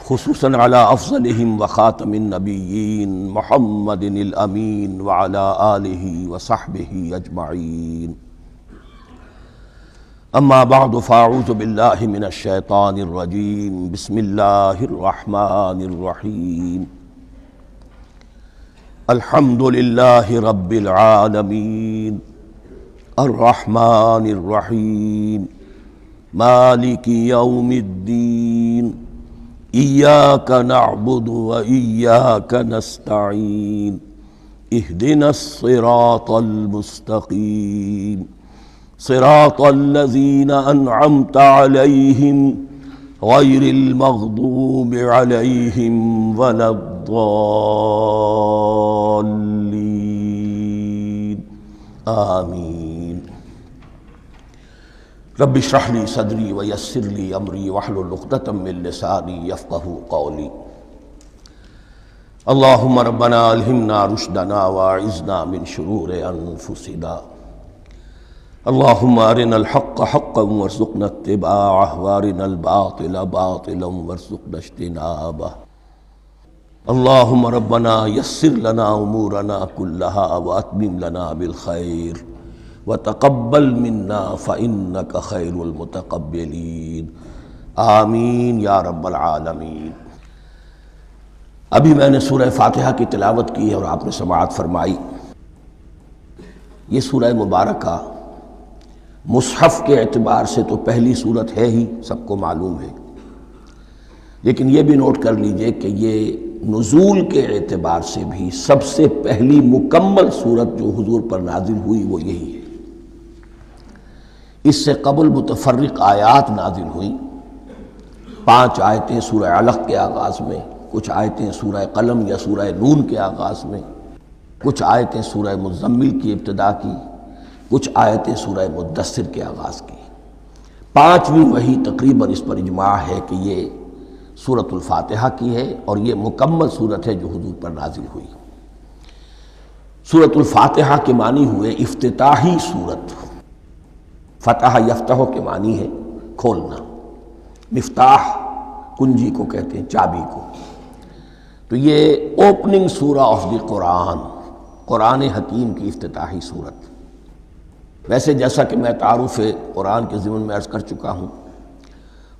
خصوصاً على افضلهم وخاتم النبیین محمد الامین وعلى آلہ وصحبہ اجمعین. اما بعد فاعوذ باللہ من الشیطان الرجیم. بسم اللہ الرحمن الرحیم. الحمد للہ رب العالمین الرحمن الرحیم مالک یوم الدین. ایاک نعبد و ایاک نستعین. اہدنا الصراط المستقیم صراط الذین انعمت علیہم غیر المغضوب علیہم ولا الضالین. آمین. رب اشرح لی صدری ویسر لی امری واحلل عقدۃ من لسانی یفقہوا قولی. اللہم ربنا الہمنا رشدنا واعذنا من شرور انفسنا. اللہم ارنا الحق حقا وارزقنا اتباعہ وارنا الباطل باطلا وارزقنا اجتنابہ. اللہم ربنا یسر لنا امورنا کلہا واتمم لنا بالخیر وتقبل منا فإنک خیر المتقبلین. آمین یا رب العالمین. ابھی میں نے سورہ فاتحہ کی تلاوت کی اور آپ نے سماعت فرمائی. یہ سورہ مبارکہ مصحف کے اعتبار سے تو پہلی صورت ہے ہی، سب کو معلوم ہے، لیکن یہ بھی نوٹ کر لیجئے کہ یہ نزول کے اعتبار سے بھی سب سے پہلی مکمل صورت جو حضور پر نازل ہوئی وہ یہی ہے. اس سے قبل متفرق آیات نازل ہوئیں. 5 آیتیں سورہ علق کے آغاز میں، کچھ آیتیں سورہ قلم یا سورہ نون کے آغاز میں، کچھ آیتیں سورہ مزمل کی ابتدا کی، کچھ آیتیں سورہ مدثر کے آغاز کی. 5ویں وحی تقریباً اس پر اجماع ہے کہ یہ سورۃ الفاتحہ کی ہے اور یہ مکمل صورت ہے جو حضور پر نازل ہوئی. سورۃ الفاتحہ کے معنی ہوئے افتتاحی صورت. فتح یفتح کے معنی ہے کھولنا. مفتاح کنجی کو کہتے ہیں، چابی کو. تو یہ اوپننگ سورہ آف دی قرآن، قرآن حکیم کی افتتاحی صورت. ویسے جیسا کہ میں تعارف قرآن کے ضمن میں عرض کر چکا ہوں،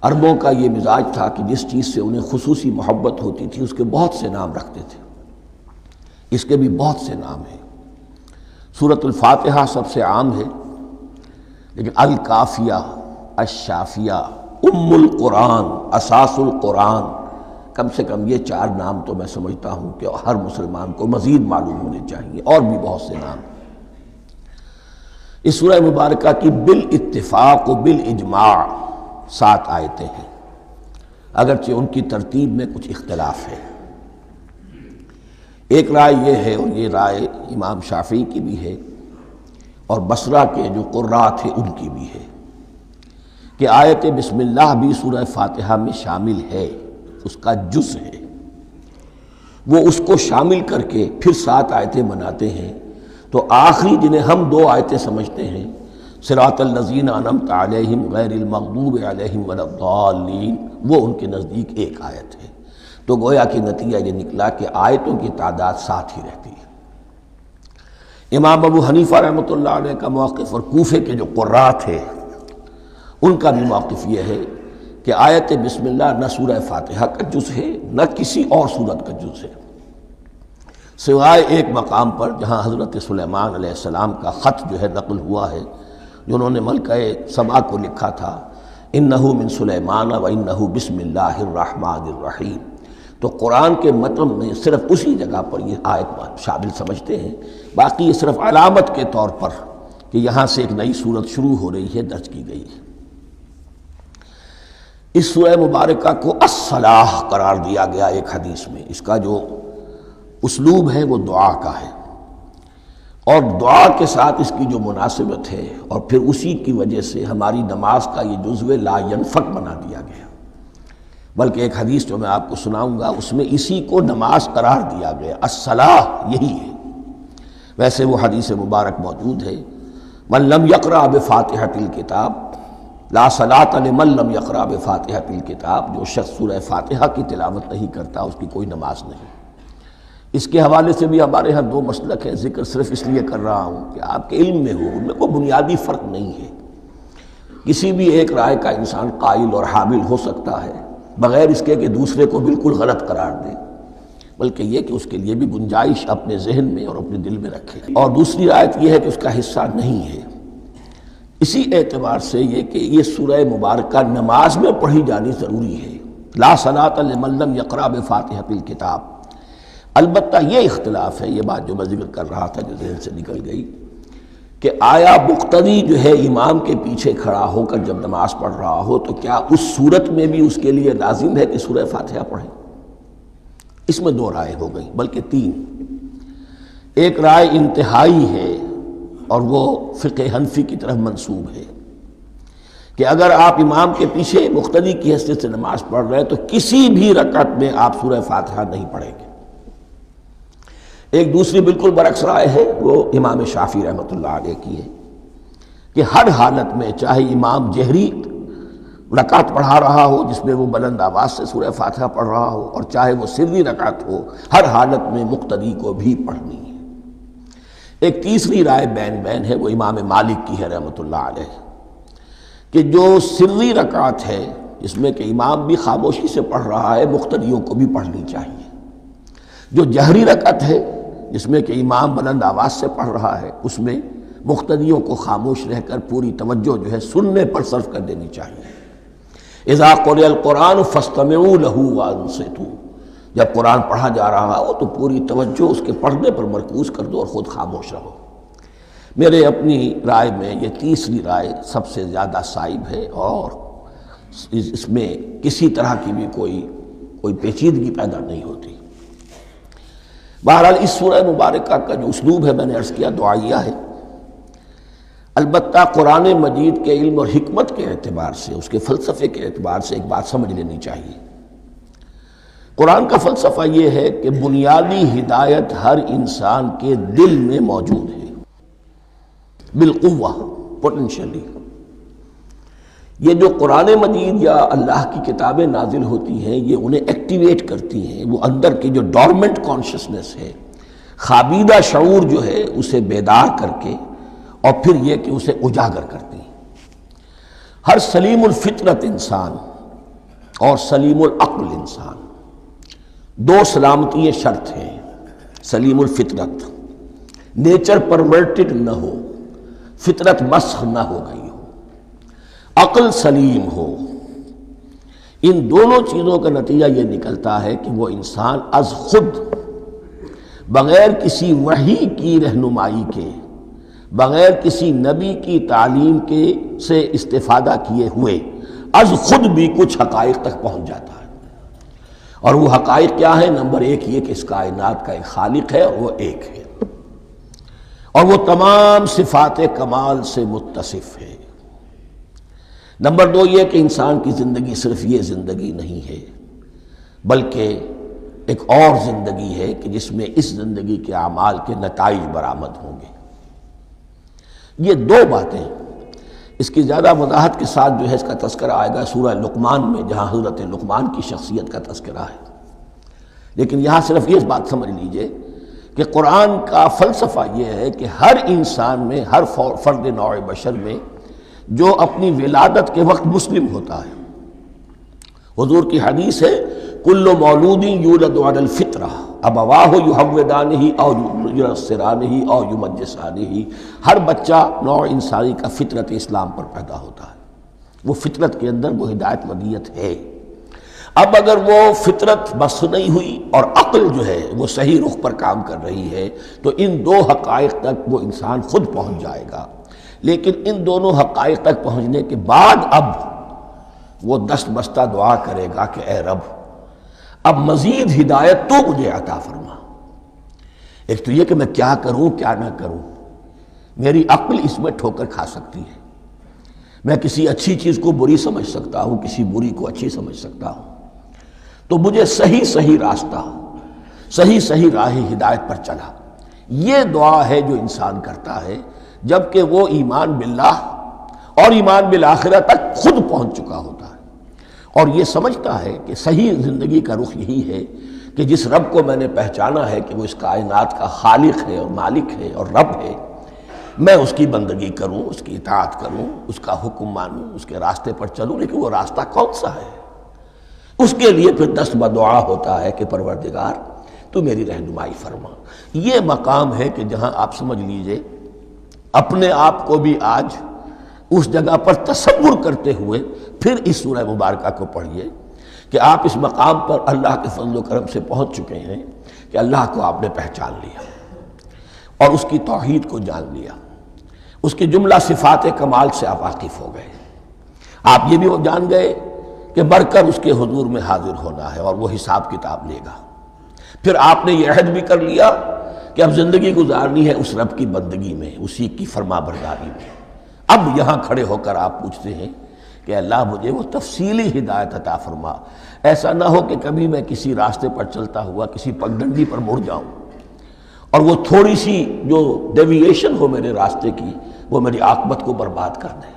عربوں کا یہ مزاج تھا کہ جس چیز سے انہیں خصوصی محبت ہوتی تھی اس کے بہت سے نام رکھتے تھے. اس کے بھی بہت سے نام ہیں. سورۃ الفاتحہ سب سے عام ہے، لیکن الکافیہ، الشافیہ، ام القرآن، اساس القرآن، کم سے کم یہ 4 نام تو میں سمجھتا ہوں کہ ہر مسلمان کو مزید معلوم ہونے چاہیے. اور بھی بہت سے نام. اس سورہ مبارکہ کی بالاتفاق و بالاجماع 7 آیتیں ہیں، اگرچہ ان کی ترتیب میں کچھ اختلاف ہے. ایک رائے یہ ہے، اور یہ رائے امام شافعی کی بھی ہے اور بصرہ کے جو قراء تھے ان کی بھی ہے، کہ آیت بسم اللہ بھی سورہ فاتحہ میں شامل ہے، اس کا جز ہے. وہ اس کو شامل کر کے پھر 7 آیتیں بناتے ہیں. تو آخری جنہیں ہم 2 آیتیں سمجھتے ہیں، صراط الذین انعمت علیہم غیر المغضوب علیہم ولا الضالین، وہ ان کے نزدیک ایک آیت ہے. تو گویا کہ نتیجہ یہ نکلا کہ آیتوں کی تعداد 7 ہی رہتی ہے. امام ابو حنیفہ رحمۃ اللہ علیہ کا موقف اور کوفے کے جو قراء تھے ان کا بھی موقف یہ ہے کہ آیت بسم اللہ نہ سورہ فاتحہ کا جز ہے نہ کسی اور سورت کا جز ہے، سوائے ایک مقام پر جہاں حضرت سلیمان علیہ السلام کا خط جو ہے نقل ہوا ہے، جو انہوں نے ملکہ سبا کو لکھا تھا، انہ من سلیمان و انہ بسم اللہ الرحمن الرحیم. تو قرآن کے متن میں صرف اسی جگہ پر یہ آیت شامل سمجھتے ہیں. باقی یہ صرف علامت کے طور پر کہ یہاں سے ایک نئی صورت شروع ہو رہی ہے درج کی گئی ہے. اس سورہ مبارکہ کو الصلاح قرار دیا گیا ایک حدیث میں. اس کا جو اسلوب ہے وہ دعا کا ہے، اور دعا کے ساتھ اس کی جو مناسبت ہے، اور پھر اسی کی وجہ سے ہماری نماز کا یہ جزو لا ینفک بنا دیا گیا. بلکہ ایک حدیث جو میں آپ کو سناؤں گا اس میں اسی کو نماز قرار دیا گیا. الصلاح یہی ہے. ویسے وہ حدیث مبارک موجود ہے، من لم یقرأ بفاتحۃ الکتاب لا صلاۃ لمن لم یقرأ بفاتحۃ الکتاب، جو شخص سورہ فاتحہ کی تلاوت نہیں کرتا اس کی کوئی نماز نہیں۔ اس کے حوالے سے بھی ہمارے ہاں دو مسلک ہیں، ذکر صرف اس لیے کر رہا ہوں کہ آپ کے علم میں ہو، ان میں کوئی بنیادی فرق نہیں ہے۔ کسی بھی ایک رائے کا انسان قائل اور حامل ہو سکتا ہے بغیر اس کے کہ دوسرے کو بالکل غلط قرار دے، بلکہ یہ کہ اس کے لیے بھی گنجائش اپنے ذہن میں اور اپنے دل میں رکھے۔ اور دوسری آیت یہ ہے کہ اس کا حصہ نہیں ہے۔ اسی اعتبار سے یہ کہ یہ سورہ مبارکہ نماز میں پڑھی جانی ضروری ہے، لا صلاۃ لمن لم یقرأ بفاتحۃ الکتاب۔ البتہ یہ اختلاف ہے، یہ بات جو میں ذکر کر رہا تھا جو ذہن سے نکل گئی، کہ آیا مقتدی جو ہے امام کے پیچھے کھڑا ہو کر جب نماز پڑھ رہا ہو تو کیا اس صورت میں بھی اس کے لیے لازم ہے کہ سورہ فاتحہ پڑھے؟ اس میں دو رائے ہو گئی، بلکہ تین۔ ایک رائے انتہائی ہے اور وہ فقہ حنفی کی طرف منسوب ہے کہ اگر آپ امام کے پیچھے مقتدی کی حیثیت سے نماز پڑھ رہے ہیں تو کسی بھی رکعت میں آپ سورہ فاتحہ نہیں پڑھیں گے۔ ایک دوسری بالکل برعکس رائے ہے، وہ امام شافعی رحمۃ اللہ علیہ کی ہے کہ ہر حالت میں چاہے امام جہری رکعت پڑھا رہا ہو جس میں وہ بلند آواز سے سورہ فاتحہ پڑھ رہا ہو، اور چاہے وہ سری رکعت ہو، ہر حالت میں مقتدی کو بھی پڑھنی ہے۔ ایک تیسری رائے بین بین ہے، وہ امام مالک کی ہے رحمۃ اللہ علیہ، کہ جو سری رکعت ہے جس میں کہ امام بھی خاموشی سے پڑھ رہا ہے، مقتدیوں کو بھی پڑھنی چاہیے۔ جو جہری رکعت ہے جس میں کہ امام بلند آواز سے پڑھ رہا ہے، اس میں مقتدیوں کو خاموش رہ کر پوری توجہ جو ہے سننے پر صرف کر دینی چاہیے۔ اذا قرئ القرآن فاستمعوا له وانصتوا، جب قرآن پڑھا جا رہا ہو تو پوری توجہ اس کے پڑھنے پر مرکوز کر دو اور خود خاموش رہو۔ میرے اپنی رائے میں یہ تیسری رائے سب سے زیادہ صائب ہے اور اس میں کسی طرح کی بھی کوئی پیچیدگی پیدا نہیں ہوتی۔ بہرحال اس سورہ مبارکہ کا جو اسلوب ہے میں نے عرض کیا دعائیہ ہے، البتہ قرآن مجید کے علم اور حکمت کے اعتبار سے، اس کے فلسفے کے اعتبار سے ایک بات سمجھ لینی چاہیے۔ قرآن کا فلسفہ یہ ہے کہ بنیادی ہدایت ہر انسان کے دل میں موجود ہے، بالقوہ، پوٹینشلی۔ یہ جو قرآن مجید یا اللہ کی کتابیں نازل ہوتی ہیں یہ انہیں ایکٹیویٹ کرتی ہیں، وہ اندر کی جو ڈورمنٹ کانشسنس ہے، خوابیدہ شعور جو ہے اسے بیدار کر کے اور پھر یہ کہ اسے اجاگر کرتی ہیں۔ ہر سلیم الفطرت انسان اور سلیم العقل انسان، دو سلامتی شرط ہیں۔ سلیم الفطرت، نیچر پرورٹڈ نہ ہو، فطرت مسخ نہ ہو گئی ہو، عقل سلیم ہو۔ ان دونوں چیزوں کا نتیجہ یہ نکلتا ہے کہ وہ انسان از خود، بغیر کسی وحی کی رہنمائی کے، بغیر کسی نبی کی تعلیم کے سے استفادہ کیے ہوئے از خود بھی کچھ حقائق تک پہنچ جاتا ہے۔ اور وہ حقائق کیا ہیں؟ نمبر ایک یہ کہ اس کائنات کا ایک خالق ہے اور وہ ایک ہے، اور وہ تمام صفات کمال سے متصف ہے۔ نمبر دو یہ کہ انسان کی زندگی صرف یہ زندگی نہیں ہے، بلکہ ایک اور زندگی ہے کہ جس میں اس زندگی کے اعمال کے نتائج برآمد ہوں گے۔ یہ دو باتیں، اس کی زیادہ وضاحت کے ساتھ جو ہے اس کا تذکرہ آئے گا سورہ لقمان میں، جہاں حضرت لقمان کی شخصیت کا تذکرہ ہے۔ لیکن یہاں صرف یہ بات سمجھ لیجئے کہ قرآن کا فلسفہ یہ ہے کہ ہر انسان میں، ہر فرد نوع بشر میں جو اپنی ولادت کے وقت مسلم ہوتا ہے، حضور کی حدیث ہے کل مولود یولد علی الفطرہ ابواہ یحودانہ او ینصرانہ او یمجسانہ، ہر بچہ نوع انسانی کا فطرت اسلام پر پیدا ہوتا ہے، وہ فطرت کے اندر وہ ہدایت ودیت ہے۔ اب اگر وہ فطرت بس نہیں ہوئی اور عقل جو ہے وہ صحیح رخ پر کام کر رہی ہے تو ان دو حقائق تک وہ انسان خود پہنچ جائے گا۔ لیکن ان دونوں حقائق تک پہنچنے کے بعد اب وہ دست بستہ دعا کرے گا کہ اے رب اب مزید ہدایت تو مجھے عطا فرما۔ ایک تو یہ کہ میں کیا کروں کیا نہ کروں، میری عقل اس میں ٹھوکر کھا سکتی ہے، میں کسی اچھی چیز کو بری سمجھ سکتا ہوں، کسی بری کو اچھی سمجھ سکتا ہوں، تو مجھے صحیح راستہ، صحیح راہ ہدایت پر چلا۔ یہ دعا ہے جو انسان کرتا ہے جبکہ وہ ایمان باللہ اور ایمان بالآخرہ تک خود پہنچ چکا ہوتا ہے، اور یہ سمجھتا ہے کہ صحیح زندگی کا رخ یہی ہے کہ جس رب کو میں نے پہچانا ہے کہ وہ اس کائنات کا خالق ہے اور مالک ہے اور رب ہے، میں اس کی بندگی کروں، اس کی اطاعت کروں، اس کا حکم مانوں، اس کے راستے پر چلوں۔ لیکن وہ راستہ کون سا ہے؟ اس کے لیے پھر دست بدعا ہوتا ہے کہ پروردگار تو میری رہنمائی فرما۔ یہ مقام ہے کہ جہاں آپ سمجھ لیجئے اپنے آپ کو بھی آج اس جگہ پر تصور کرتے ہوئے پھر اس سورہ مبارکہ کو پڑھیے کہ آپ اس مقام پر اللہ کے فضل و کرم سے پہنچ چکے ہیں کہ اللہ کو آپ نے پہچان لیا اور اس کی توحید کو جان لیا، اس کی جملہ صفات کمال سے آپ واقف ہو گئے۔ آپ یہ بھی وہ جان گئے کہ بڑھ کر اس کے حضور میں حاضر ہونا ہے اور وہ حساب کتاب لے گا۔ پھر آپ نے یہ عہد بھی کر لیا کہ اب زندگی گزارنی ہے اس رب کی بندگی میں، اسی کی فرما برداری میں۔ اب یہاں کھڑے ہو کر آپ پوچھتے ہیں کہ اللہ مجھے وہ تفصیلی ہدایت عطا فرما، ایسا نہ ہو کہ کبھی میں کسی راستے پر چلتا ہوا کسی پگڈنڈی پر مڑ جاؤں اور وہ تھوڑی سی جو ڈیوییشن ہو میرے راستے کی وہ میری عاقبت کو برباد کر دے۔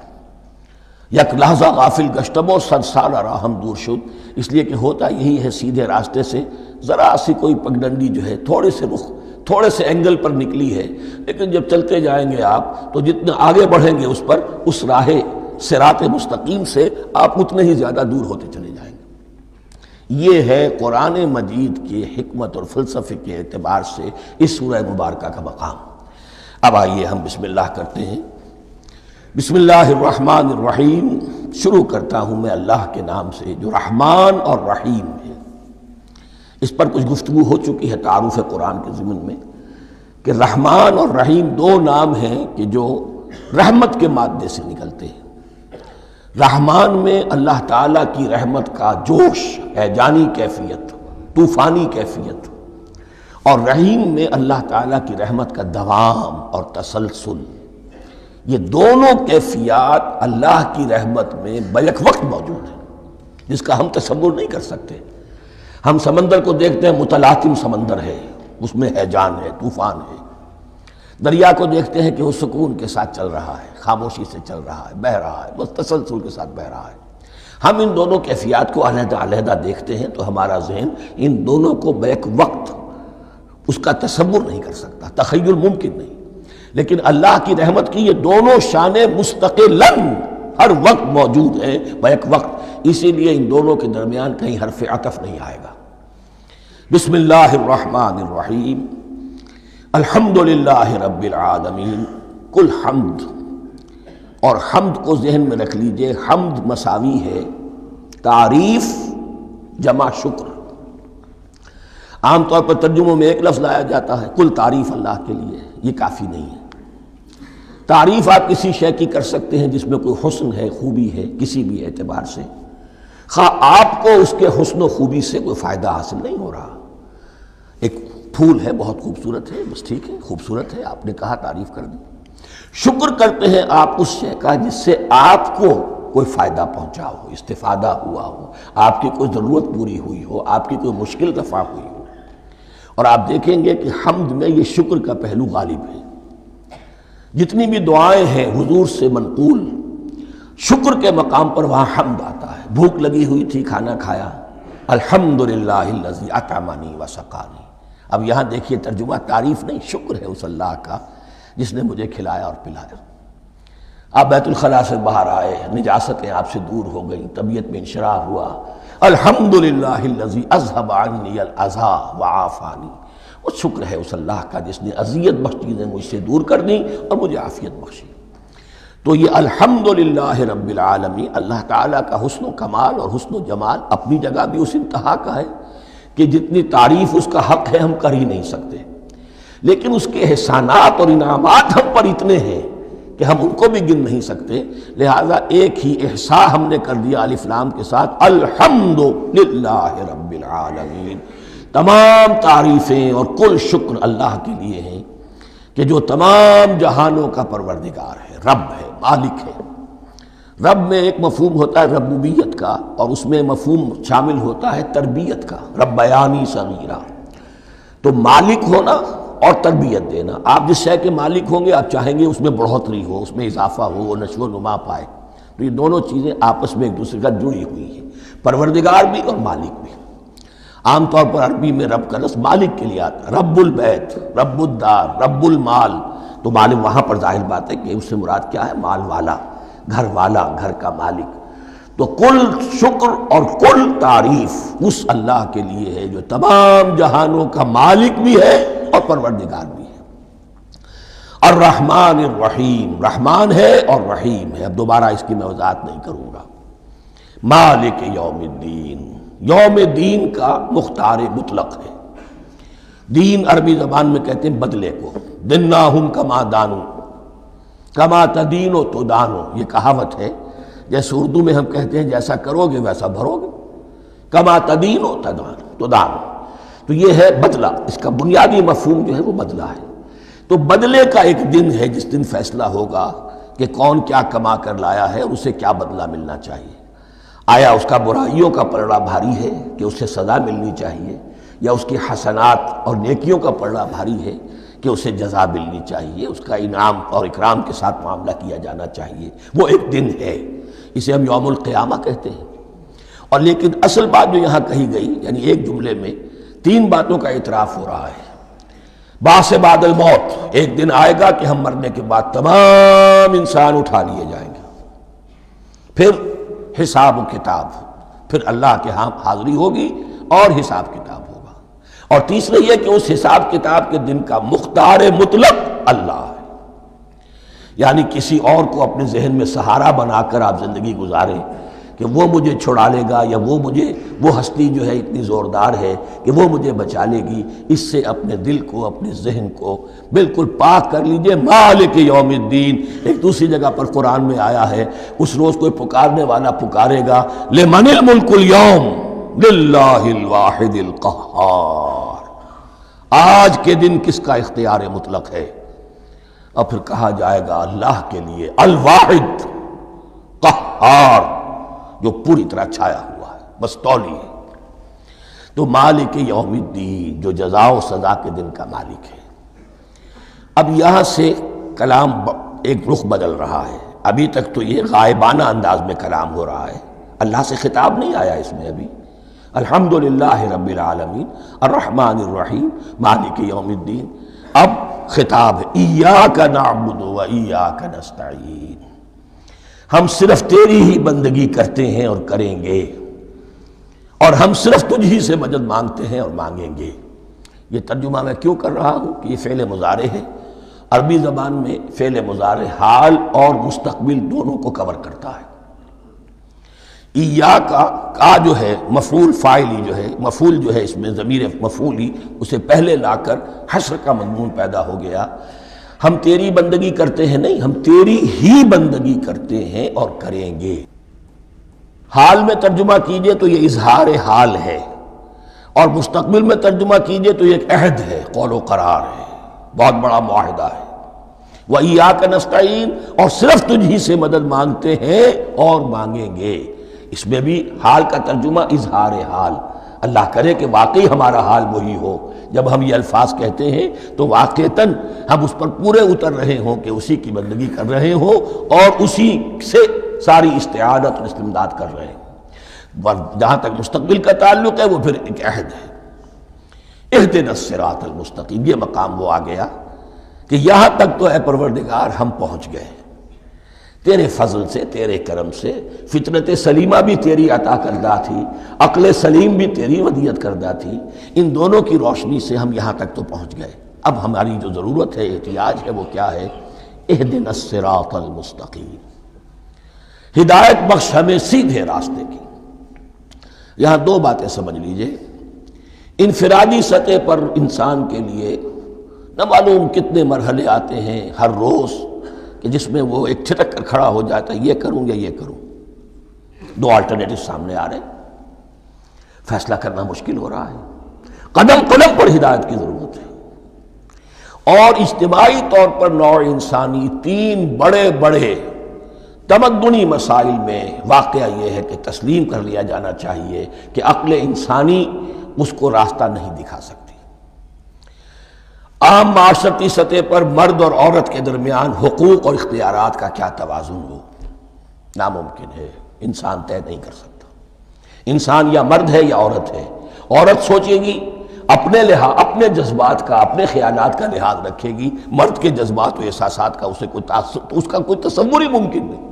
یک لحظہ غافل گشتم و صد سال راہم دور شد، اس لیے کہ ہوتا یہی ہے سیدھے راستے سے ذرا سی کوئی پگڈنڈی جو ہے تھوڑے سے رخ تھوڑے سے اینگل پر نکلی ہے، لیکن جب چلتے جائیں گے آپ تو جتنے آگے بڑھیں گے اس پر اس راہ صراط مستقیم سے آپ اتنے ہی زیادہ دور ہوتے چلے جائیں گے۔ یہ ہے قرآن مجید کی حکمت اور فلسفے کے اعتبار سے اس سورہ مبارکہ کا مقام۔ اب آئیے ہم بسم اللہ کرتے ہیں۔ بسم اللہ الرحمن الرحیم، شروع کرتا ہوں میں اللہ کے نام سے جو رحمان اور رحیم ہے۔ اس پر کچھ گفتگو ہو چکی ہے تعارف قرآن کے ضمن میں کہ رحمان اور رحیم دو نام ہیں کہ جو رحمت کے مادے سے نکلتے ہیں۔ رحمان میں اللہ تعالیٰ کی رحمت کا جوش ہے، جانی کیفیت، طوفانی کیفیت، اور رحیم میں اللہ تعالیٰ کی رحمت کا دوام اور تسلسل۔ یہ دونوں کیفیات اللہ کی رحمت میں بیک وقت موجود ہیں، جس کا ہم تصور نہیں کر سکتے۔ ہم سمندر کو دیکھتے ہیں، متلاطم سمندر ہے، اس میں ہیجان ہے، طوفان ہے۔ دریا کو دیکھتے ہیں کہ وہ سکون کے ساتھ چل رہا ہے، خاموشی سے چل رہا ہے، بہہ رہا ہے، بس تسلسل کے ساتھ بہہ رہا ہے۔ ہم ان دونوں کیفیات کو علیحدہ علیحدہ دیکھتے ہیں تو ہمارا ذہن ان دونوں کو بیک وقت اس کا تصور نہیں کر سکتا، تخیل ممکن نہیں۔ لیکن اللہ کی رحمت کی یہ دونوں شانیں مستقلاً ہر وقت موجود ہیں بیک وقت، اسی لیے ان دونوں کے درمیان کہیں حرف عطف نہیں آئے گا۔ بسم اللہ الرحمن الرحیم، الحمدللہ رب العالمین۔ کل حمد، اور حمد کو ذہن میں رکھ لیجئے، حمد مساوی ہے تعریف جمع شکر۔ عام طور پر ترجموں میں ایک لفظ لایا جاتا ہے، کل تعریف اللہ کے لیے، یہ کافی نہیں ہے۔ تعریف آپ کسی شے کی کر سکتے ہیں جس میں کوئی حسن ہے، خوبی ہے، کسی بھی اعتبار سے، خواہ آپ کو اس کے حسن و خوبی سے کوئی فائدہ حاصل نہیں ہو رہا۔ ایک پھول ہے، بہت خوبصورت ہے، بس ٹھیک ہے، خوبصورت ہے، آپ نے کہا، تعریف کر دی۔ شکر کرتے ہیں آپ اس شے کا جس سے آپ کو کوئی فائدہ پہنچا ہو، استفادہ ہوا ہو، آپ کی کوئی ضرورت پوری ہوئی ہو، آپ کی کوئی مشکل رفع ہوئی ہو۔ اور آپ دیکھیں گے کہ حمد میں یہ شکر کا پہلو غالب ہے۔ جتنی بھی دعائیں ہیں حضور سے منقول، شکر کے مقام پر وہاں حمد آتا ہے۔ بھوک لگی ہوئی تھی، کھانا کھایا، الحمدللہ الذی اطعمنی وسقانی۔ اب یہاں دیکھیے ترجمہ تعریف نہیں، شکر ہے اس اللہ کا جس نے مجھے کھلایا اور پلایا۔ آپ بیت الخلاء سے باہر آئے، نجاستیں آپ سے دور ہو گئیں، طبیعت میں انشراح ہوا، الحمدللہ الذی اذھب عنی الاذی وعافانی۔ وہ شکر ہے اس اللہ کا جس نے اذیت بخش چیزیں مجھ سے دور کر دیں اور مجھے عافیت بخشی۔ تو یہ الحمدللہ رب العالمین، اللہ تعالیٰ کا حسن و کمال اور حسن و جمال اپنی جگہ بھی اس انتہا کا ہے کہ جتنی تعریف اس کا حق ہے ہم کر ہی نہیں سکتے، لیکن اس کے احسانات اور انعامات ہم پر اتنے ہیں کہ ہم ان کو بھی گن نہیں سکتے۔ لہٰذا ایک ہی احصاء ہم نے کر دیا الف لام کے ساتھ، الحمدللہ رب العالمین۔ تمام تعریفیں اور کل شکر اللہ کے لیے ہیں کہ جو تمام جہانوں کا پروردگار ہے، رب ہے، مالک ہے۔ رب میں ایک مفہوم ہوتا ہے ربوبیت کا، اور اس میں مفہوم شامل ہوتا ہے تربیت کا، ربیانی صغیرہ۔ تو مالک ہونا اور تربیت دینا. آپ جس شے کے مالک ہوں گے آپ چاہیں گے اس میں بڑھوتری ہو، اس میں اضافہ ہو، وہ نشو و نما پائے. تو یہ دونوں چیزیں آپس میں ایک دوسرے کا جڑی ہوئی ہیں، پروردگار بھی اور مالک بھی. عام طور پر عربی میں رب کا لفظ مالک کے لیے آتا ہے، رب البیت، رب الدار، رب المال. تو مالک وہاں پر ظاہر بات ہے کہ اس سے مراد کیا ہے؟ مال والا، گھر والا، گھر کا مالک. تو کل شکر اور کل تعریف اس اللہ کے لیے ہے جو تمام جہانوں کا مالک بھی ہے اور پروردگار بھی ہے. الرحمن الرحیم، رحمان ہے اور رحیم ہے. اب دوبارہ اس کی میں وضاحت نہیں کروں گا. مالک یوم الدین، یوم دین کا مختار مطلق ہے. دین عربی زبان میں کہتے ہیں بدلے کو. دناہم کما دانو، کما تدینو تو دانو، یہ کہاوت ہے. جیسے اردو میں ہم کہتے ہیں جیسا کرو گے ویسا بھرو گے. کما تدینو تو دانو، تو یہ ہے بدلہ. اس کا بنیادی مفہوم جو ہے وہ بدلہ ہے. تو بدلے کا ایک دن ہے جس دن فیصلہ ہوگا کہ کون کیا کما کر لایا ہے اور اسے کیا بدلہ ملنا چاہیے. آیا اس کا برائیوں کا پلڑا بھاری ہے کہ اسے سزا ملنی چاہیے، یا اس کی حسنات اور نیکیوں کا پلڑا بھاری ہے کہ اسے جزا ملنی چاہیے، اس کا انعام اور اکرام کے ساتھ معاملہ کیا جانا چاہیے. وہ ایک دن ہے، اسے ہم یوم القیامہ کہتے ہیں. اور لیکن اصل بات جو یہاں کہی گئی، یعنی ایک جملے میں 3 باتوں کا اعتراف ہو رہا ہے. بعث بعد الموت، ایک دن آئے گا کہ ہم مرنے کے بعد تمام انسان اٹھا لیے جائیں گے. پھر حساب و کتاب، پھر اللہ کے ہاں حاضری ہوگی اور حساب کتاب ہوگا. اور تیسرا یہ کہ اس حساب کتاب کے دن کا مختار مطلق اللہ ہے. یعنی کسی اور کو اپنے ذہن میں سہارا بنا کر آپ زندگی گزاریں کہ وہ مجھے چھڑا لے گا، یا وہ ہستی جو ہے اتنی زوردار ہے کہ وہ مجھے بچا لے گی. اس سے اپنے دل کو، اپنے ذہن کو بالکل پاک کر لیجئے. مالک یوم الدین ایک دوسری جگہ پر قرآن میں آیا ہے. اس روز کوئی پکارنے والا پکارے گا لمن الملک اليوم للہ الواحد القہار، آج کے دن کس کا اختیار مطلق ہے؟ اور پھر کہا جائے گا اللہ کے لیے الواحد قہار، جو پوری طرح چھایا ہوا ہے، مستولی ہے. تو مالک یوم الدین جو جزا و سزا کے دن کا مالک ہے. اب یہاں سے کلام ایک رخ بدل رہا ہے. ابھی تک تو یہ غائبانہ انداز میں کلام ہو رہا ہے، اللہ سے خطاب نہیں آیا اس میں ابھی. الحمدللہ رب العالمین الرحمن الرحیم مالک یوم الدین. اب خطاب ہے ایاک نعبد و ایاک نستعین، ہم صرف تیری ہی بندگی کرتے ہیں اور کریں گے، اور ہم صرف تجھ ہی سے مدد مانگتے ہیں اور مانگیں گے. یہ ترجمہ میں کیوں کر رہا ہوں کہ یہ فعل مضارع ہے. عربی زبان میں فعل مضارع حال اور مستقبل دونوں کو کور کرتا ہے. ایاک کا جو ہے مفعول فاعلی جو ہے، مفعول جو ہے اس میں ضمیر مفعولی اسے پہلے لا کر حشر کا مضمون پیدا ہو گیا. ہم تیری بندگی کرتے ہیں نہیں، ہم تیری ہی بندگی کرتے ہیں اور کریں گے. حال میں ترجمہ کیجئے تو یہ اظہار حال ہے، اور مستقبل میں ترجمہ کیجئے تو یہ ایک عہد ہے، قول و قرار ہے، بہت بڑا معاہدہ ہے. وَإِيَّاكَ نَسْتَعِينُ، اور صرف تجھ ہی سے مدد مانگتے ہیں اور مانگیں گے. اس میں بھی حال کا ترجمہ اظہار حال. اللہ کرے کہ واقعی ہمارا حال وہی ہو. جب ہم یہ الفاظ کہتے ہیں تو واقعتاً ہم اس پر پورے اتر رہے ہوں کہ اسی کی بندگی کر رہے ہوں اور اسی سے ساری استعانت اور استمداد کر رہے ہیں. جہاں تک مستقبل کا تعلق ہے وہ پھر ایک عہد ہے. اہدنا الصراط المستقیم، یہ مقام وہ آ گیا کہ یہاں تک تو اے پروردگار ہم پہنچ گئے تیرے فضل سے، تیرے کرم سے. فطرت سلیمہ بھی تیری عطا کردہ تھی، عقل سلیم بھی تیری ودیعت کردہ تھی. ان دونوں کی روشنی سے ہم یہاں تک تو پہنچ گئے. اب ہماری جو ضرورت ہے، احتیاج ہے، وہ کیا ہے؟ اہدنا الصراط المستقیم، ہدایت بخش ہمیں سیدھے راستے کی. یہاں 2 باتیں سمجھ لیجئے. انفرادی سطح پر انسان کے لیے نہ معلوم کتنے مرحلے آتے ہیں ہر روز کہ جس میں وہ ایک چھٹک کر کھڑا ہو جاتا ہے، یہ کروں یا یہ کروں. 2 آلٹرنیٹو سامنے آ رہے ہیں، فیصلہ کرنا مشکل ہو رہا ہے. قدم قدم پر ہدایت کی ضرورت ہے. اور اجتماعی طور پر نوع انسانی 3 بڑے بڑے تمدنی مسائل میں واقعہ یہ ہے کہ تسلیم کر لیا جانا چاہیے کہ عقل انسانی اس کو راستہ نہیں دکھا سکتی. عام معاشرتی سطح پر مرد اور عورت کے درمیان حقوق اور اختیارات کا کیا توازن ہو، ناممکن ہے، انسان طے نہیں کر سکتا۔ انسان یا مرد ہے یا عورت ہے۔ عورت سوچے گی اپنے لحاظ، اپنے جذبات کا، اپنے خیالات کا لحاظ رکھے گی، مرد کے جذبات و احساسات کا اس کا کوئی تصور ہی ممکن نہیں۔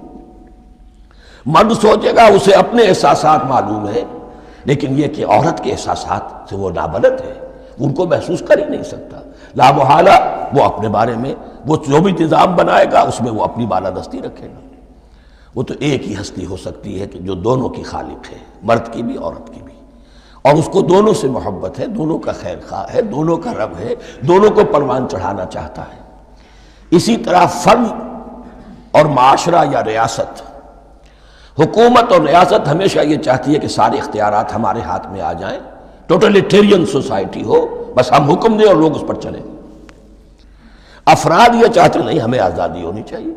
مرد سوچے گا اسے اپنے احساسات معلوم ہے، لیکن یہ کہ عورت کے احساسات سے وہ نابلد ہے، ان کو محسوس کر ہی نہیں سکتا۔ لا محالہ وہ اپنے بارے میں وہ جو بھی نظام بنائے گا اس میں وہ اپنی بالادستی رکھے گا۔ وہ تو ایک ہی ہستی ہو سکتی ہے کہ جو دونوں کی خالق ہے، مرد کی بھی عورت کی بھی، اور اس کو دونوں سے محبت ہے، دونوں کا خیر خواہ ہے، دونوں کا رب ہے، دونوں کو پروان چڑھانا چاہتا ہے۔ اسی طرح فرد اور معاشرہ یا ریاست، حکومت اور ریاست ہمیشہ یہ چاہتی ہے کہ سارے اختیارات ہمارے ہاتھ میں آ جائیں، ٹوٹلیٹیرین سوسائٹی ہو، بس ہم حکم دیں اور لوگ اس پر چلیں۔ افراد یہ چاہتے نہیں، ہمیں آزادی ہونی چاہیے۔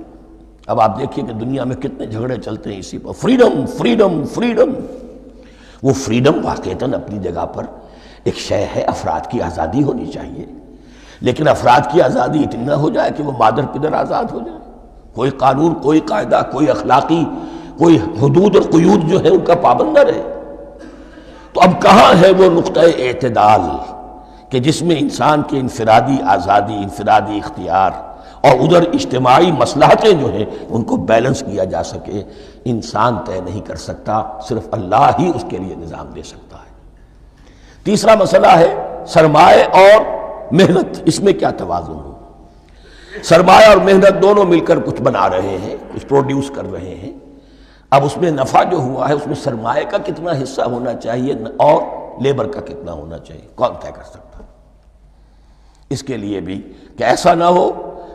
اب آپ دیکھیے کہ دنیا میں کتنے جھگڑے چلتے ہیں اسی پر، فریڈم فریڈم فریڈم۔ وہ فریڈم واقعتاً اپنی جگہ پر ایک شے ہے، افراد کی آزادی ہونی چاہیے، لیکن افراد کی آزادی اتنی نہ ہو جائے کہ وہ مادر پدر آزاد ہو جائے، کوئی قانون، کوئی قاعدہ، کوئی اخلاقی، کوئی حدود اور قیود جو ہے ان کا پابند نہ رہے۔ تو اب کہاں ہے وہ نقطہ اعتدال کہ جس میں انسان کی انفرادی آزادی، انفرادی اختیار اور ادھر اجتماعی مصلحتیں جو ہیں ان کو بیلنس کیا جا سکے؟ انسان طے نہیں کر سکتا، صرف اللہ ہی اس کے لیے نظام دے سکتا ہے۔ تیسرا مسئلہ ہے سرمایہ اور محنت، اس میں کیا توازن ہو؟ سرمایہ اور محنت دونوں مل کر کچھ بنا رہے ہیں، کچھ پروڈیوس کر رہے ہیں۔ اب اس میں نفع جو ہوا ہے اس میں سرمایہ کا کتنا حصہ ہونا چاہیے اور لیبر کا کتنا ہونا چاہیے، کون طے کر سکتا ہے؟ اس کے لیے بھی کہ ایسا نہ ہو